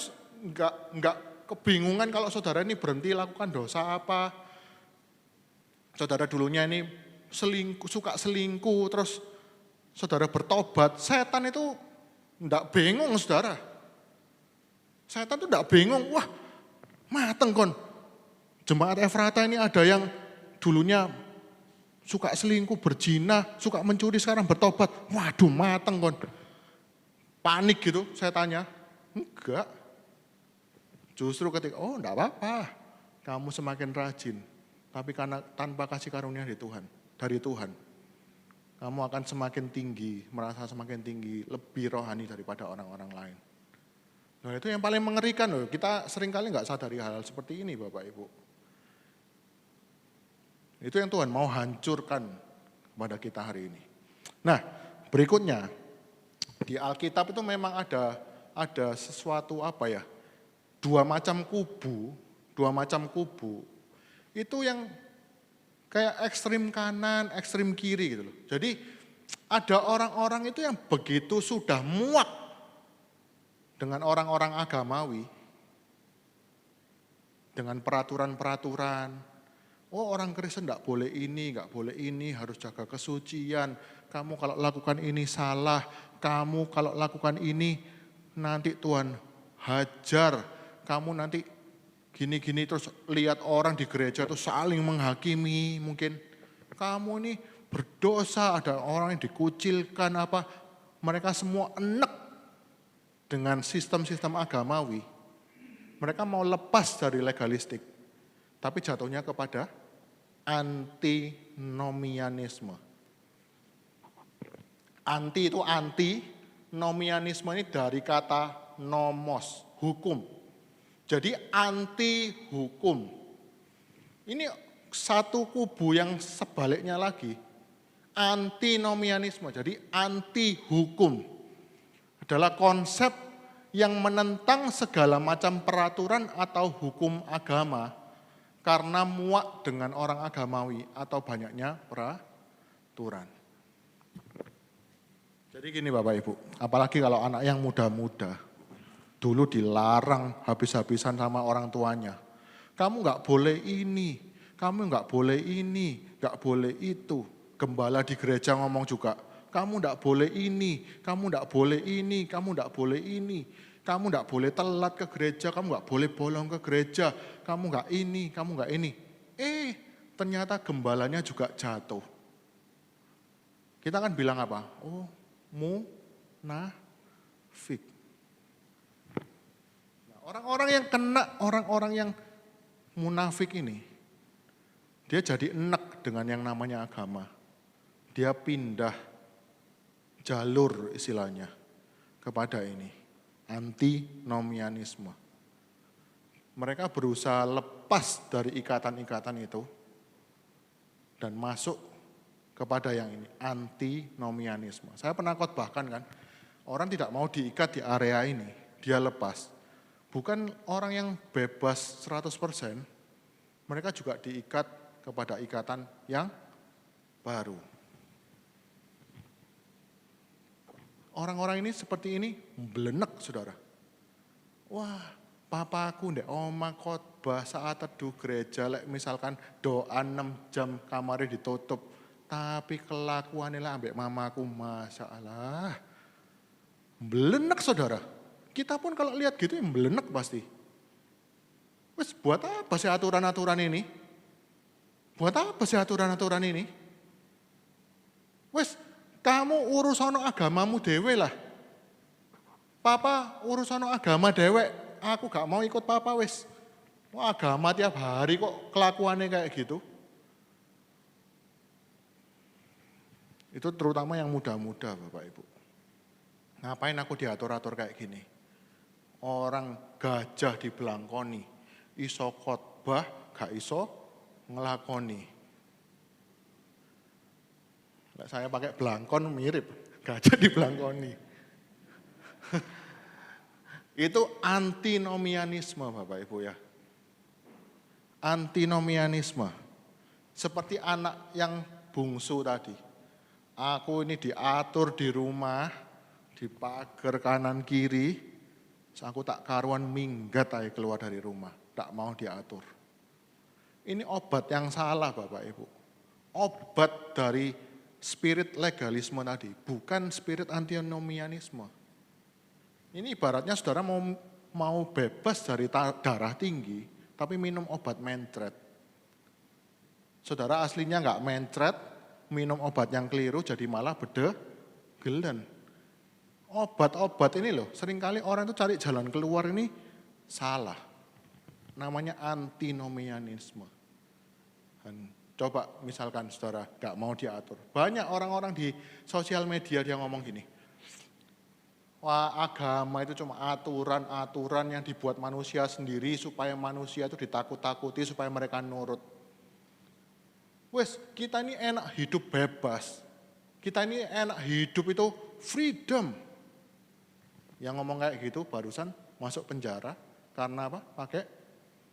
enggak kebingungan kalau saudara ini berhenti lakukan dosa apa. Saudara dulunya ini suka selingkuh, terus saudara bertobat, setan itu enggak bingung saudara. Setan itu enggak bingung, wah mateng kon. Jemaat Efrata ini ada yang dulunya suka selingkuh, berzina, suka mencuri, sekarang bertobat. Waduh mateng kon. Panik gitu setannya. Enggak. Justru ketika, oh enggak apa-apa, kamu semakin rajin. Tapi karena tanpa kasih karunia dari Tuhan, kamu akan semakin tinggi, merasa semakin tinggi, lebih rohani daripada orang-orang lain. Nah itu yang paling mengerikan loh, kita seringkali nggak sadari hal-hal seperti ini Bapak Ibu. Itu yang Tuhan mau hancurkan kepada kita hari ini. Nah berikutnya, di Alkitab itu memang ada sesuatu apa ya, dua macam kubu, itu yang kayak ekstrim kanan, ekstrim kiri gitu loh. Jadi ada orang-orang itu yang begitu sudah muak dengan orang-orang agamawi, dengan peraturan-peraturan. Oh orang Kristen enggak boleh ini, harus jaga kesucian. Kamu kalau lakukan ini salah, kamu kalau lakukan ini nanti Tuhan hajar. Kamu nanti gini-gini, terus lihat orang di gereja itu saling menghakimi mungkin. Kamu ini berdosa, ada orang yang dikucilkan apa. Mereka semua enek dengan sistem-sistem agamawi. Mereka mau lepas dari legalistik. Tapi jatuhnya kepada antinomianisme. Anti itu anti, nomianisme ini dari kata nomos, hukum. Jadi anti hukum. Ini satu kubu yang sebaliknya lagi. Antinomianisme, jadi anti hukum. Adalah konsep yang menentang segala macam peraturan atau hukum agama karena muak dengan orang agamawi atau banyaknya peraturan. Jadi gini Bapak Ibu, apalagi kalau anak yang muda-muda. Dulu dilarang habis-habisan sama orang tuanya. Kamu enggak boleh ini, kamu enggak boleh ini, enggak boleh itu. Gembala di gereja ngomong juga, Kamu tidak boleh ini, kamu tidak boleh ini, kamu tidak boleh ini. Kamu tidak boleh telat ke gereja, kamu tidak boleh bolong ke gereja. Kamu nggak ini, kamu nggak ini. Ternyata gembalanya juga jatuh. Kita kan bilang apa? Oh, munafik. Nah, orang-orang yang kena, orang-orang yang munafik ini, dia jadi enek dengan yang namanya agama. Dia pindah jalur istilahnya kepada ini, antinomianisme. Mereka berusaha lepas dari ikatan-ikatan itu dan masuk kepada yang ini, antinomianisme. Saya pernah khotbahkan kan, orang tidak mau diikat di area ini, dia lepas. Bukan orang yang bebas 100%, mereka juga diikat kepada ikatan yang baru. Orang-orang ini seperti ini, belenek saudara. Wah, papaku ndek oma khotbah saat teduh gereja, misalkan doa 6 jam kamarnya ditutup, tapi kelakuannya lah ambek mamaku, Masya Allah. Belenek saudara. Kita pun kalau lihat gitu yang belenek pasti. Wes buat apa sih aturan-aturan ini? Buat apa sih aturan-aturan ini? Wes kamu urusan agamamu dewe lah. Papa urusan agama dewe, aku gak mau ikut papa wes. Agama tiap hari kok kelakuannya kayak gitu. Itu terutama yang muda-muda Bapak Ibu. Ngapain aku diatur-atur kayak gini? Orang gajah dibelangkoni, iso khotbah gak iso ngelakoni. Nah, saya pakai belangkon mirip, gajah dibelangkoni. Itu antinomianisme Bapak Ibu ya. Antinomianisme. Seperti anak yang bungsu tadi. Aku ini diatur di rumah, di pagar kanan kiri, aku tak karuan minggat aja keluar dari rumah, tak mau diatur. Ini obat yang salah Bapak Ibu. Obat dari spirit legalisme tadi, bukan spirit antinomianisme. Ini ibaratnya saudara mau bebas dari darah tinggi, tapi minum obat mencret. Saudara aslinya enggak mencret, minum obat yang keliru jadi malah bedegelen. Obat-obat ini loh, seringkali orang itu cari jalan keluar ini salah. Namanya antinomianisme. Dan coba misalkan saudara gak mau diatur. Banyak orang-orang di sosial media dia ngomong gini, wah agama itu cuma aturan-aturan yang dibuat manusia sendiri supaya manusia itu ditakut-takuti supaya mereka nurut. Wes, kita ini enak hidup bebas. Kita ini enak hidup itu freedom. Yang ngomong kayak gitu barusan masuk penjara karena apa? Pakai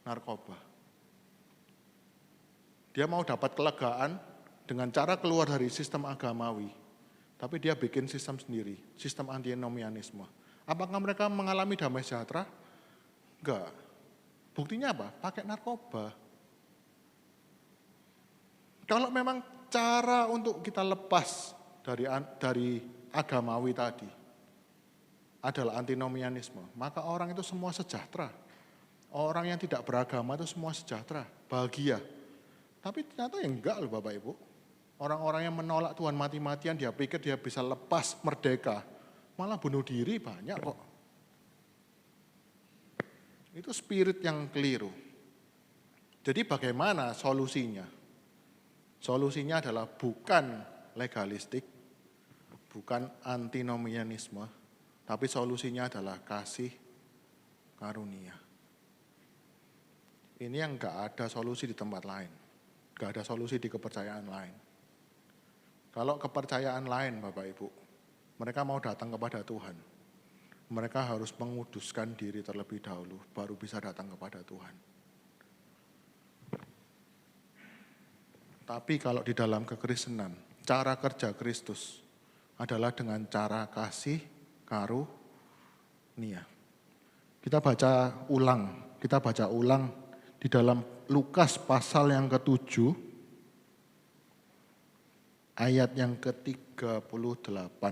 narkoba. Dia mau dapat kelegaan dengan cara keluar dari sistem agamawi. Tapi dia bikin sistem sendiri, sistem antinomianisme. Apakah mereka mengalami damai sejahtera? Enggak. Buktinya apa? Pakai narkoba. Kalau memang cara untuk kita lepas dari agamawi tadi adalah antinomianisme, maka orang itu semua sejahtera. Orang yang tidak beragama itu semua sejahtera, bahagia. Tapi ternyata enggak loh Bapak Ibu. Orang-orang yang menolak Tuhan mati-matian, dia pikir dia bisa lepas merdeka. Malah bunuh diri banyak kok. Itu spirit yang keliru. Jadi bagaimana solusinya? Solusinya adalah bukan legalistik, bukan antinomianisme, tapi solusinya adalah kasih karunia. Ini yang enggak ada solusi di tempat lain. Enggak ada solusi di kepercayaan lain. Kalau kepercayaan lain Bapak Ibu, mereka mau datang kepada Tuhan, mereka harus menguduskan diri terlebih dahulu, baru bisa datang kepada Tuhan. Tapi kalau di dalam kekristenan, cara kerja Kristus adalah dengan cara kasih karunia. Kita baca ulang di dalam Lukas pasal yang ke-7, ayat yang ke-38.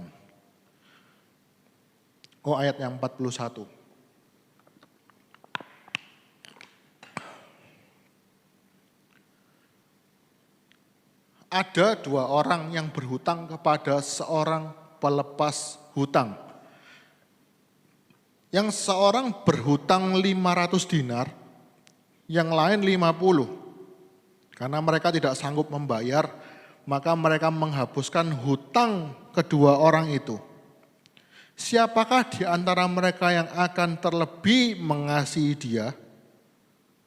Oh, ayat yang 41. Ada dua orang yang berhutang kepada seorang pelepas hutang. Yang seorang berhutang 500 dinar, yang lain 50. Karena mereka tidak sanggup membayar, maka mereka menghapuskan hutang kedua orang itu. Siapakah di antara mereka yang akan terlebih mengasihi dia?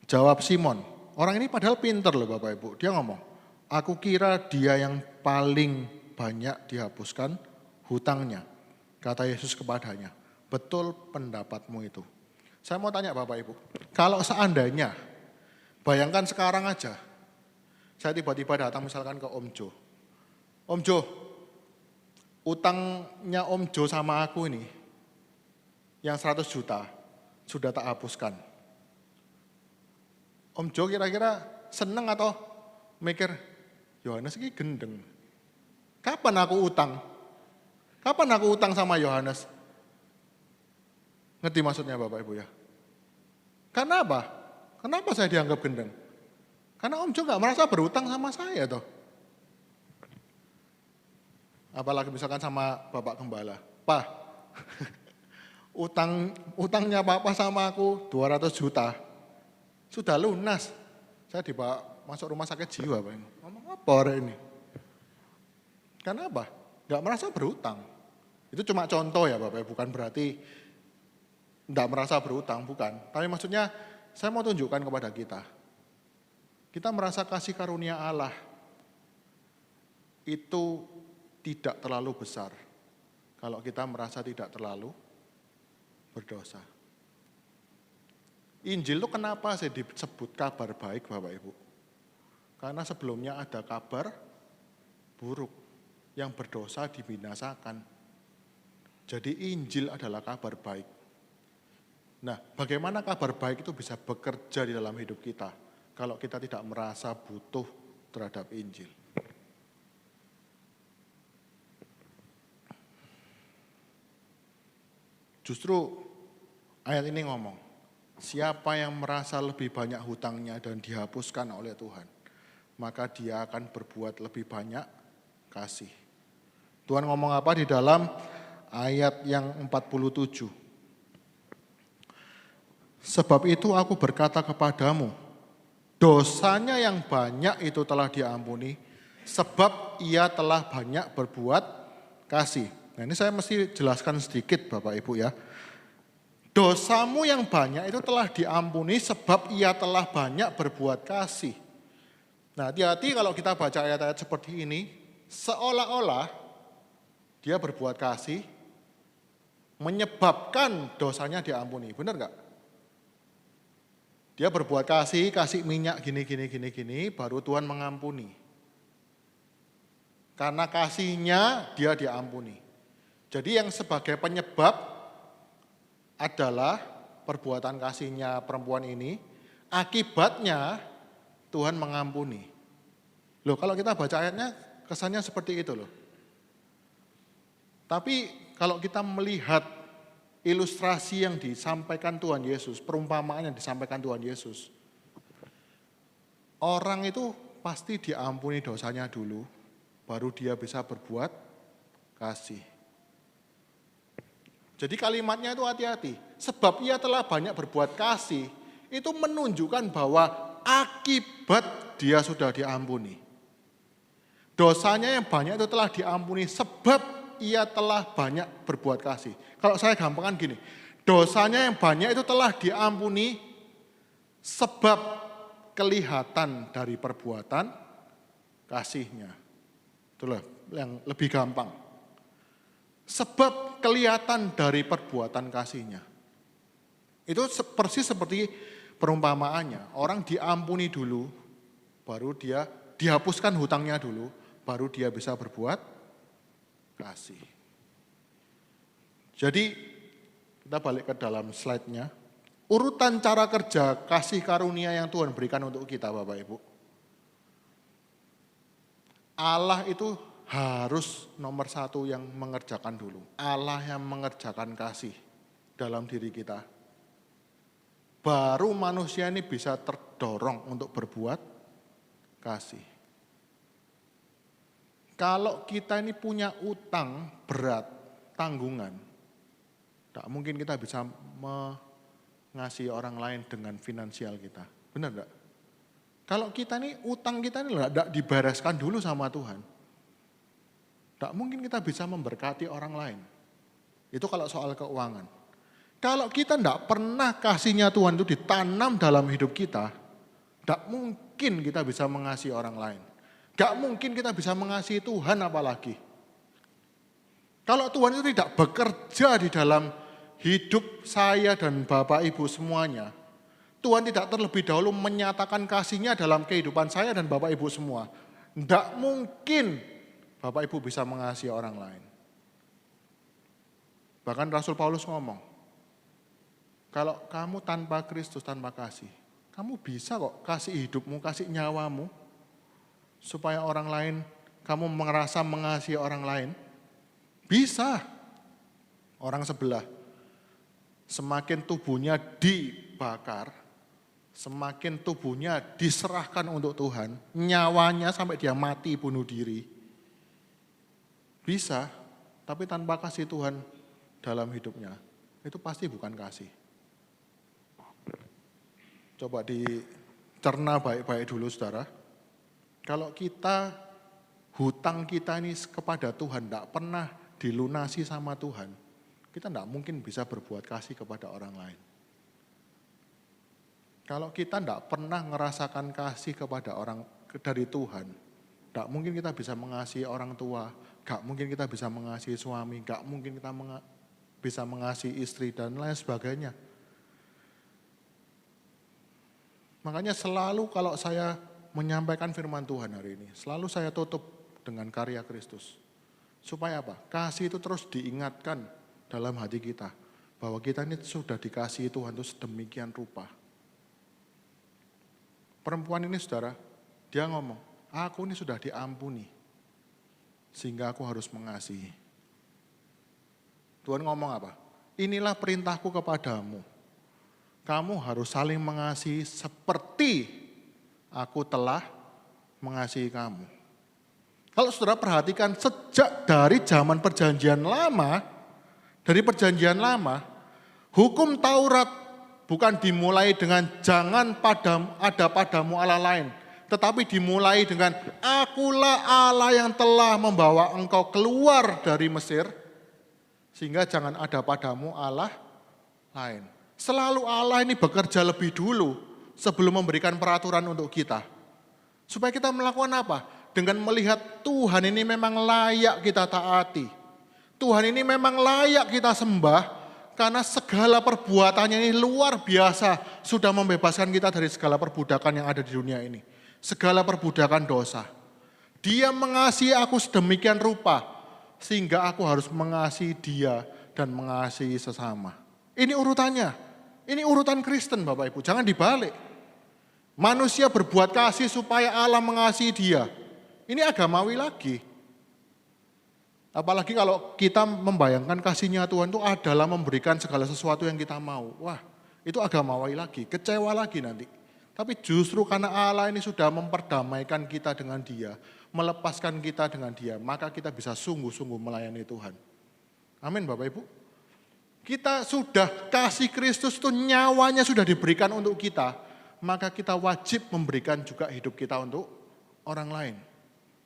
Jawab Simon. Orang ini padahal pinter loh Bapak Ibu. Dia ngomong, aku kira dia yang paling banyak dihapuskan hutangnya. Kata Yesus kepadanya, betul pendapatmu itu. Saya mau tanya Bapak Ibu, kalau seandainya, bayangkan sekarang aja, saya tiba-tiba datang misalkan ke Om Jo. Om Jo, utangnya Om Jo sama aku ini, yang 100 juta, sudah tak hapuskan. Om Jo kira-kira seneng atau mikir, Yohanes ini gendeng. Kapan aku utang? Kapan aku utang sama Yohanes? Ngerti maksudnya Bapak Ibu ya? Karena apa? Kenapa saya dianggap gendeng? Karena Om Jo gak merasa berutang sama saya toh. Apalagi misalkan sama Bapak Gembala. Pak, utangnya Papa sama aku 200 juta. Sudah lunas. Saya dibawa masuk rumah sakit jiwa Pak ini. Ngomong apa orang ini? Karena apa? Gak merasa berutang. Itu cuma contoh ya Bapak, bukan berarti gak merasa berutang, bukan. Tapi maksudnya saya mau tunjukkan kepada kita. Kita merasa kasih karunia Allah itu tidak terlalu besar. Kalau kita merasa tidak terlalu berdosa. Injil itu kenapa sih disebut kabar baik Bapak Ibu? Karena sebelumnya ada kabar buruk, yang berdosa dibinasakan. Jadi Injil adalah kabar baik. Nah, bagaimana kabar baik itu bisa bekerja di dalam hidup kita kalau kita tidak merasa butuh terhadap Injil? Justru ayat ini ngomong, siapa yang merasa lebih banyak hutangnya dan dihapuskan oleh Tuhan, maka dia akan berbuat lebih banyak kasih. Tuhan ngomong apa di dalam ayat yang 47? Sebab itu aku berkata kepadamu, dosanya yang banyak itu telah diampuni, sebab ia telah banyak berbuat kasih. Nah ini saya mesti jelaskan sedikit Bapak Ibu ya. Dosamu yang banyak itu telah diampuni sebab ia telah banyak berbuat kasih. Nah hati-hati kalau kita baca ayat-ayat seperti ini, seolah-olah dia berbuat kasih, menyebabkan dosanya diampuni. Benar enggak? Dia berbuat kasih minyak gini, baru Tuhan mengampuni. Karena kasihnya dia diampuni. Jadi yang sebagai penyebab adalah perbuatan kasihnya perempuan ini, akibatnya Tuhan mengampuni. Loh kalau kita baca ayatnya kesannya seperti itu loh. Tapi kalau kita melihat ilustrasi yang disampaikan Tuhan Yesus, perumpamaan yang disampaikan Tuhan Yesus, orang itu pasti diampuni dosanya dulu, baru dia bisa berbuat kasih. Jadi kalimatnya itu hati-hati, sebab ia telah banyak berbuat kasih, itu menunjukkan bahwa akibat dia sudah diampuni. Dosanya yang banyak itu telah diampuni sebab ia telah banyak berbuat kasih. Kalau saya gampangkan gini, dosanya yang banyak itu telah diampuni sebab kelihatan dari perbuatan kasihnya. Itulah yang lebih gampang. Sebab kelihatan dari perbuatan kasihnya. Itu persis seperti perumpamaannya. Orang diampuni dulu, baru dia dihapuskan hutangnya dulu, baru dia bisa berbuat kasih. Jadi kita balik ke dalam slide-nya. Urutan cara kerja kasih karunia yang Tuhan berikan untuk kita Bapak Ibu. Allah itu harus nomor satu yang mengerjakan dulu. Allah yang mengerjakan kasih dalam diri kita. Baru manusia ini bisa terdorong untuk berbuat kasih. Kalau kita ini punya utang berat, tanggungan, tidak mungkin kita bisa mengasihi orang lain dengan finansial kita. Benar enggak? Kalau kita ini, utang kita ini tidak dibereskan dulu sama Tuhan. Tidak mungkin kita bisa memberkati orang lain. Itu kalau soal keuangan. Kalau kita tidak pernah kasihnya Tuhan itu ditanam dalam hidup kita, tidak mungkin kita bisa mengasihi orang lain. Tidak mungkin kita bisa mengasihi Tuhan apalagi. Kalau Tuhan itu tidak bekerja di dalam hidup saya dan Bapak Ibu semuanya, Tuhan tidak terlebih dahulu menyatakan kasih-Nya dalam kehidupan saya dan Bapak Ibu semua. Tidak mungkin Bapak Ibu bisa mengasihi orang lain. Bahkan Rasul Paulus ngomong, kalau kamu tanpa Kristus, tanpa kasih, kamu bisa kok kasih hidupmu, kasih nyawamu, supaya orang lain, kamu merasa mengasihi orang lain. Bisa. Orang sebelah, semakin tubuhnya dibakar, semakin tubuhnya diserahkan untuk Tuhan, nyawanya sampai dia mati bunuh diri. Bisa, tapi tanpa kasih Tuhan dalam hidupnya, itu pasti bukan kasih. Coba dicerna baik-baik dulu saudara. Kalau kita, hutang kita ini kepada Tuhan tidak pernah dilunasi sama Tuhan, kita tidak mungkin bisa berbuat kasih kepada orang lain. Kalau kita tidak pernah merasakan kasih kepada orang dari Tuhan, tidak mungkin kita bisa mengasihi orang tua, tidak mungkin kita bisa mengasihi suami, tidak mungkin kita bisa mengasihi istri dan lain sebagainya. Makanya selalu kalau saya menyampaikan firman Tuhan hari ini, selalu saya tutup dengan karya Kristus. Supaya apa? Kasih itu terus diingatkan dalam hati kita, bahwa kita ini sudah dikasihi Tuhan itu sedemikian rupa. Perempuan ini saudara, dia ngomong, aku ini sudah diampuni, sehingga aku harus mengasihi. Tuhan ngomong apa? Inilah perintahku kepadamu, kamu harus saling mengasihi seperti aku telah mengasihi kamu. Kalau saudara perhatikan sejak dari zaman perjanjian lama, hukum Taurat bukan dimulai dengan jangan ada padamu Allah lain, tetapi dimulai dengan akulah Allah yang telah membawa engkau keluar dari Mesir, sehingga jangan ada padamu Allah lain. Selalu Allah ini bekerja lebih dulu sebelum memberikan peraturan untuk kita. Supaya kita melakukan apa? Dengan melihat Tuhan ini memang layak kita taati. Tuhan ini memang layak kita sembah, karena segala perbuatannya ini luar biasa, sudah membebaskan kita dari segala perbudakan yang ada di dunia ini. Segala perbudakan dosa. Dia mengasihi aku sedemikian rupa, sehingga aku harus mengasihi dia dan mengasihi sesama. Ini urutannya. Ini urutan Kristen Bapak Ibu, jangan dibalik. Manusia berbuat kasih supaya Allah mengasihi dia. Ini agamawi lagi. Apalagi kalau kita membayangkan kasihnya Tuhan itu adalah memberikan segala sesuatu yang kita mau. Wah, itu agamawi lagi, kecewa lagi nanti. Tapi justru karena Allah ini sudah memperdamaikan kita dengan dia, melepaskan kita dengan dia, maka kita bisa sungguh-sungguh melayani Tuhan. Amin Bapak Ibu. Kita sudah kasih Kristus itu nyawanya sudah diberikan untuk kita, maka kita wajib memberikan juga hidup kita untuk orang lain.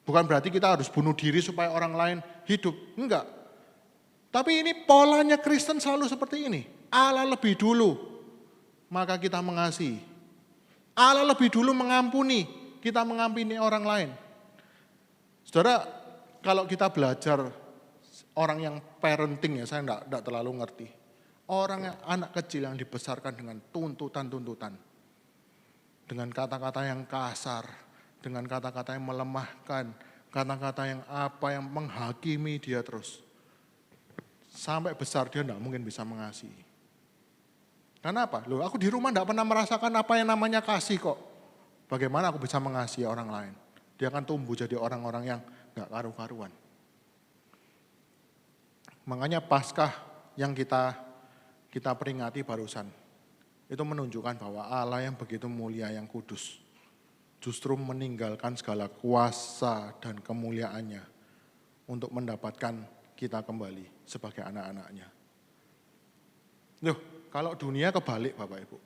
Bukan berarti kita harus bunuh diri supaya orang lain hidup, enggak. Tapi ini polanya Kristen selalu seperti ini. Allah lebih dulu, maka kita mengasihi. Allah lebih dulu mengampuni, kita mengampuni orang lain. Saudara, kalau kita belajar orang yang parenting ya, saya enggak terlalu ngerti. Orang yang anak kecil yang dibesarkan dengan tuntutan-tuntutan. Dengan kata-kata yang kasar, dengan kata-kata yang melemahkan, kata-kata yang yang menghakimi dia terus. Sampai besar dia enggak mungkin bisa mengasihi. Kenapa? Loh, aku di rumah enggak pernah merasakan apa yang namanya kasih kok. Bagaimana aku bisa mengasihi orang lain? Dia akan tumbuh jadi orang-orang yang Nggak karu-karuan. Makanya Paskah yang kita peringati barusan, itu menunjukkan bahwa Allah yang begitu mulia, yang kudus, justru meninggalkan segala kuasa dan kemuliaannya untuk mendapatkan kita kembali sebagai anak-anaknya. Loh, kalau dunia kebalik Bapak Ibu.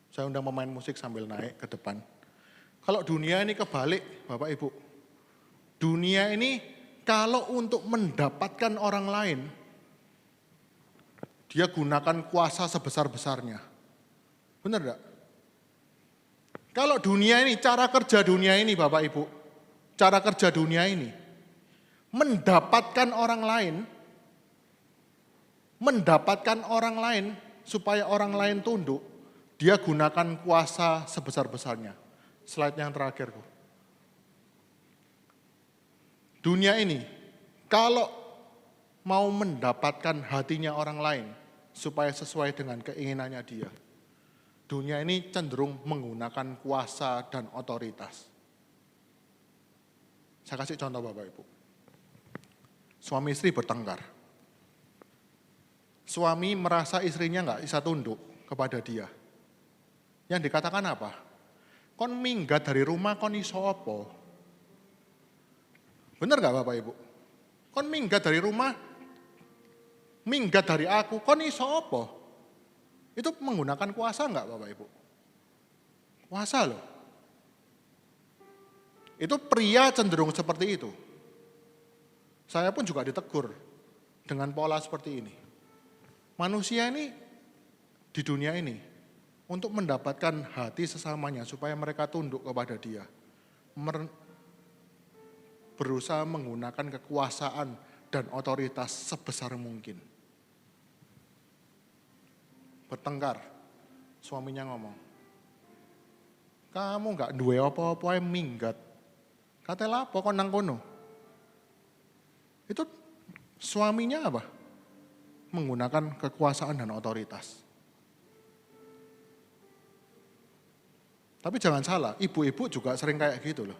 Saya undang pemain musik sambil naik ke depan. Kalau dunia ini kebalik Bapak Ibu. Dunia ini kalau untuk mendapatkan orang lain, dia gunakan kuasa sebesar-besarnya. Benar enggak? Kalau dunia ini, cara kerja dunia ini Bapak Ibu, cara kerja dunia ini, mendapatkan orang lain supaya orang lain tunduk, dia gunakan kuasa sebesar-besarnya. Slide yang terakhir. Dunia ini, kalau mau mendapatkan hatinya orang lain supaya sesuai dengan keinginannya dia, dunia ini cenderung menggunakan kuasa dan otoritas. Saya kasih contoh Bapak Ibu. Suami istri bertengkar. Suami merasa istrinya nggak bisa tunduk kepada dia. Yang dikatakan apa? Kon minggat dari rumah kon iso apa? Benar nggak Bapak Ibu? Kon minggat dari rumah, minggat dari aku, kon iso apa? Itu menggunakan kuasa nggak Bapak Ibu? Kuasa loh. Itu pria cenderung seperti itu. Saya pun juga ditegur dengan pola seperti ini. Manusia ini di dunia ini untuk mendapatkan hati sesamanya supaya mereka tunduk kepada dia. Berusaha menggunakan kekuasaan dan otoritas sebesar mungkin. Bertengkar, suaminya ngomong, kamu gak duwe apa-apa yang minggat. Katanya apa kok nang kono? Itu suaminya apa? Menggunakan kekuasaan dan otoritas. Tapi jangan salah, ibu-ibu juga sering kayak gitu loh.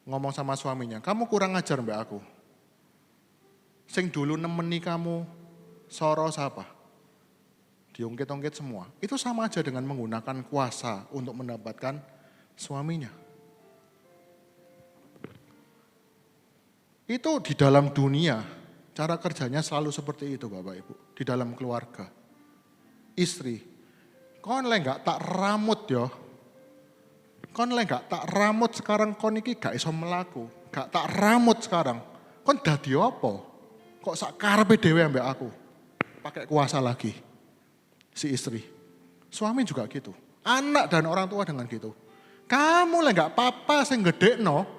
Ngomong sama suaminya, kamu kurang ajar mbak aku. Sing dulu nemeni kamu, soro siapa? Diungkit-ungkit semua. Itu sama aja dengan menggunakan kuasa untuk mendapatkan suaminya. Itu di dalam dunia, cara kerjanya selalu seperti itu Bapak Ibu. Di dalam keluarga. Istri, kon le gak tak ramut ya. Kon le gak tak ramut sekarang kon iki gak iso melaku. Gak tak ramut sekarang. Kon dadi apa? Kok sak karepe dhewe ambek aku. Pakai kuasa lagi. Si istri. Suami juga gitu. Anak dan orang tua dengan gitu. Kamu le gak papa sing gedekno.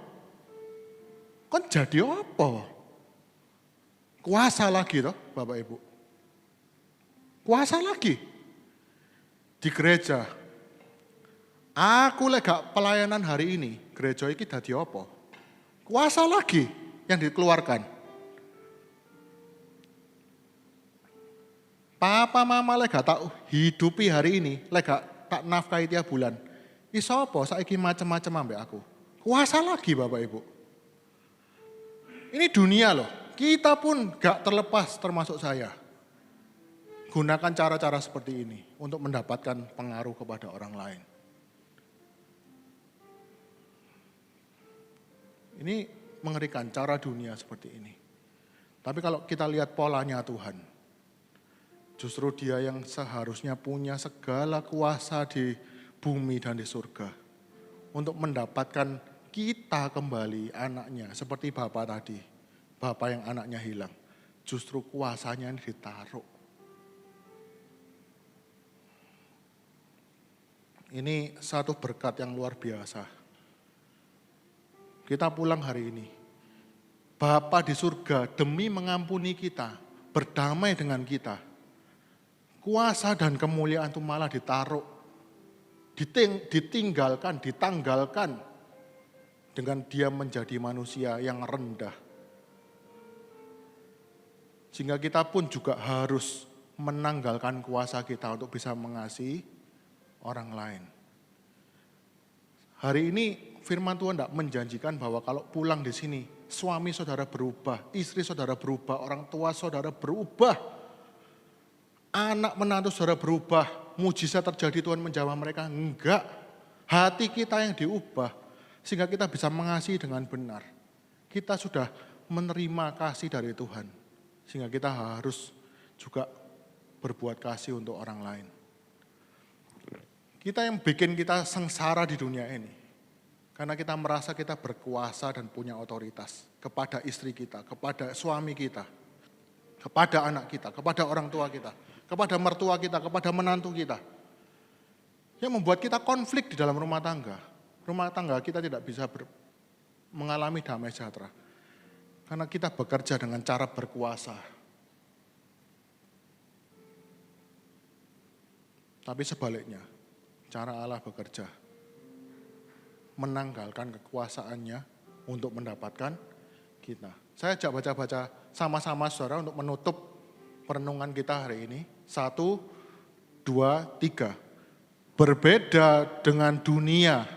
Kon jadi apa? Kuasa lagi toh Bapak Ibu. Kuasa lagi. Di gereja. Aku le gak pelayanan hari ini. Gereja iki dadi apa? Kuasa lagi yang dikeluarkan. Papa mama le gak tak hidupi hari ini. Le gak tak nafkahi tiap bulan. Iso apa saiki macam-macam ambek aku. Kuasa lagi Bapak Ibu. Ini dunia loh, kita pun gak terlepas termasuk saya. Gunakan cara-cara seperti ini untuk mendapatkan pengaruh kepada orang lain. Ini mengerikan cara dunia seperti ini. Tapi kalau kita lihat polanya Tuhan, justru dia yang seharusnya punya segala kuasa di bumi dan di surga. Untuk mendapatkan kita kembali anaknya seperti Bapak tadi. Bapak yang anaknya hilang. Justru kuasanya ini ditaruh. Ini satu berkat yang luar biasa. Kita pulang hari ini. Bapa di surga demi mengampuni kita, berdamai dengan kita. Kuasa dan kemuliaan itu malah ditaruh, ditinggalkan, ditanggalkan dengan dia menjadi manusia yang rendah. Sehingga kita pun juga harus menanggalkan kuasa kita untuk bisa mengasihi orang lain. Hari ini firman Tuhan tidak menjanjikan bahwa kalau pulang di sini, suami saudara berubah, istri saudara berubah, orang tua saudara berubah, anak menantu saudara berubah, mujizat terjadi Tuhan menjamah mereka. Enggak, hati kita yang diubah sehingga kita bisa mengasihi dengan benar. Kita sudah menerima kasih dari Tuhan sehingga kita harus juga berbuat kasih untuk orang lain. Kita yang bikin kita sengsara di dunia ini karena kita merasa kita berkuasa dan punya otoritas kepada istri kita, kepada suami kita, kepada anak kita, kepada orang tua kita, kepada mertua kita, kepada menantu kita. Yang membuat kita konflik di dalam rumah tangga. Rumah tangga kita tidak bisa mengalami damai sejahtera. Karena kita bekerja dengan cara berkuasa. Tapi sebaliknya, cara Allah bekerja. Menanggalkan kekuasaannya untuk mendapatkan kita. Saya ajak baca-baca sama-sama saudara untuk menutup perenungan kita hari ini. 1, 2, 3. Berbeda dengan dunia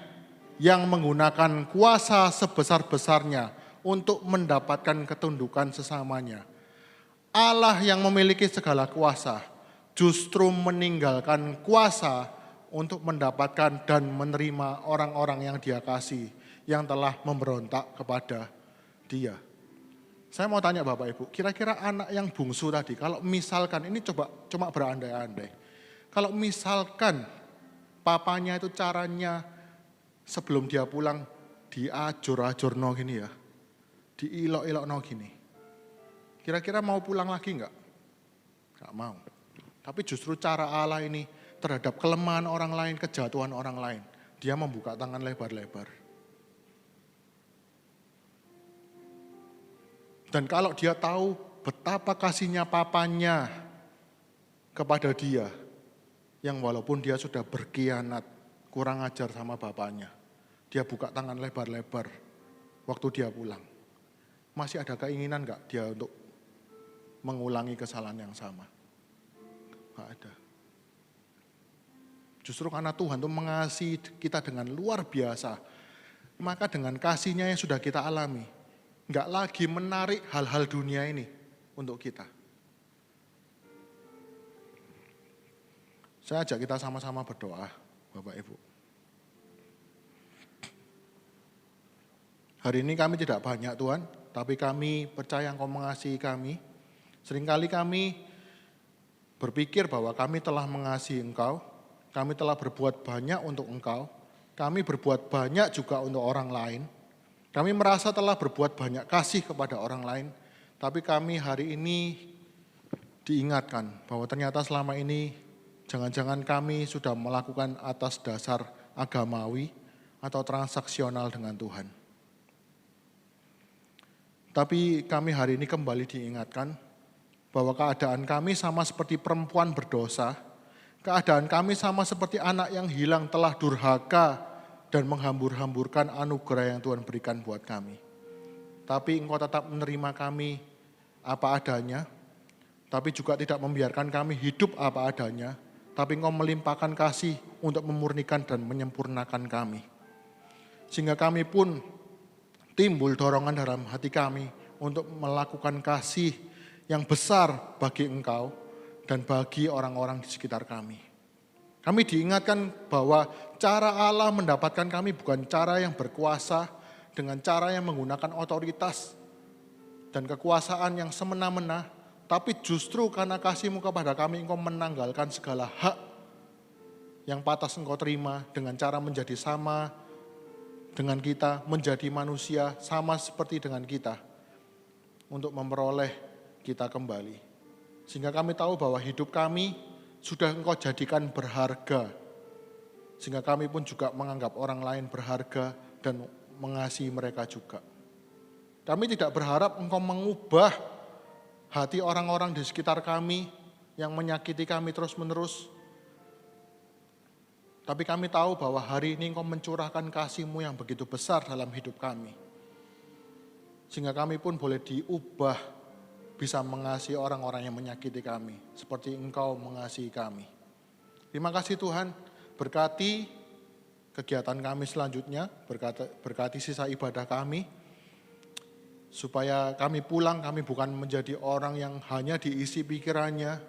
yang menggunakan kuasa sebesar-besarnya untuk mendapatkan ketundukan sesamanya. Allah yang memiliki segala kuasa justru meninggalkan kuasa untuk mendapatkan dan menerima orang-orang yang Dia kasih, yang telah memberontak kepada Dia. Saya mau tanya Bapak Ibu, kira-kira anak yang bungsu tadi, kalau misalkan, ini cuma berandai-andai, kalau misalkan papanya itu caranya sebelum dia pulang diajur-ajurno gini ya, diilok-ilokno gini, kira-kira mau pulang lagi enggak? Enggak mau. Tapi justru cara Allah ini terhadap kelemahan orang lain, kejatuhan orang lain, Dia membuka tangan lebar-lebar. Dan kalau Dia tahu betapa kasihnya papanya kepada dia, yang walaupun dia sudah berkhianat, kurang ajar sama bapaknya, Dia buka tangan lebar-lebar waktu dia pulang. Masih ada keinginan enggak dia untuk mengulangi kesalahan yang sama? Enggak ada. Justru karena Tuhan itu mengasihi kita dengan luar biasa, maka dengan kasih-Nya yang sudah kita alami, enggak lagi menarik hal-hal dunia ini untuk kita. Saya ajak kita sama-sama berdoa, Bapak Ibu. Hari ini kami tidak banyak Tuhan, tapi kami percaya Engkau mengasihi kami. Seringkali kami berpikir bahwa kami telah mengasihi Engkau, kami telah berbuat banyak untuk Engkau, kami berbuat banyak juga untuk orang lain. Kami merasa telah berbuat banyak kasih kepada orang lain, tapi kami hari ini diingatkan bahwa ternyata selama ini jangan-jangan kami sudah melakukan atas dasar agamawi atau transaksional dengan Tuhan. Tapi kami hari ini kembali diingatkan bahwa keadaan kami sama seperti perempuan berdosa, keadaan kami sama seperti anak yang hilang telah durhaka dan menghambur-hamburkan anugerah yang Tuhan berikan buat kami. Tapi Engkau tetap menerima kami apa adanya, tapi juga tidak membiarkan kami hidup apa adanya, tapi Engkau melimpahkan kasih untuk memurnikan dan menyempurnakan kami. Sehingga kami pun timbul dorongan dalam hati kami untuk melakukan kasih yang besar bagi Engkau dan bagi orang-orang di sekitar kami. Kami diingatkan bahwa cara Allah mendapatkan kami bukan cara yang berkuasa dengan cara yang menggunakan otoritas dan kekuasaan yang semena-mena, tapi justru karena kasih-Mu kepada kami, Engkau menanggalkan segala hak yang pantas Engkau terima dengan cara menjadi sama dengan kita, menjadi manusia sama seperti dengan kita, untuk memperoleh kita kembali. Sehingga kami tahu bahwa hidup kami sudah Engkau jadikan berharga, sehingga kami pun juga menganggap orang lain berharga dan mengasihi mereka juga. Kami tidak berharap Engkau mengubah hati orang-orang di sekitar kami yang menyakiti kami terus-menerus. Tapi kami tahu bahwa hari ini Engkau mencurahkan kasih-Mu yang begitu besar dalam hidup kami. Sehingga kami pun boleh diubah, bisa mengasihi orang-orang yang menyakiti kami, seperti Engkau mengasihi kami. Terima kasih Tuhan, berkati kegiatan kami selanjutnya, berkati sisa ibadah kami, supaya kami pulang, kami bukan menjadi orang yang hanya diisi pikirannya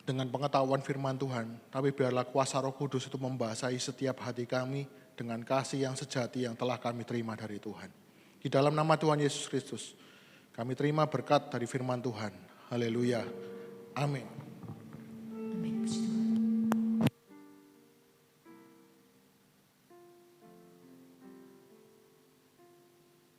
dengan pengetahuan firman Tuhan, tapi biarlah kuasa Roh Kudus itu membasahi setiap hati kami dengan kasih yang sejati yang telah kami terima dari Tuhan. Di dalam nama Tuhan Yesus Kristus, kami terima berkat dari firman Tuhan. Haleluya. Amin.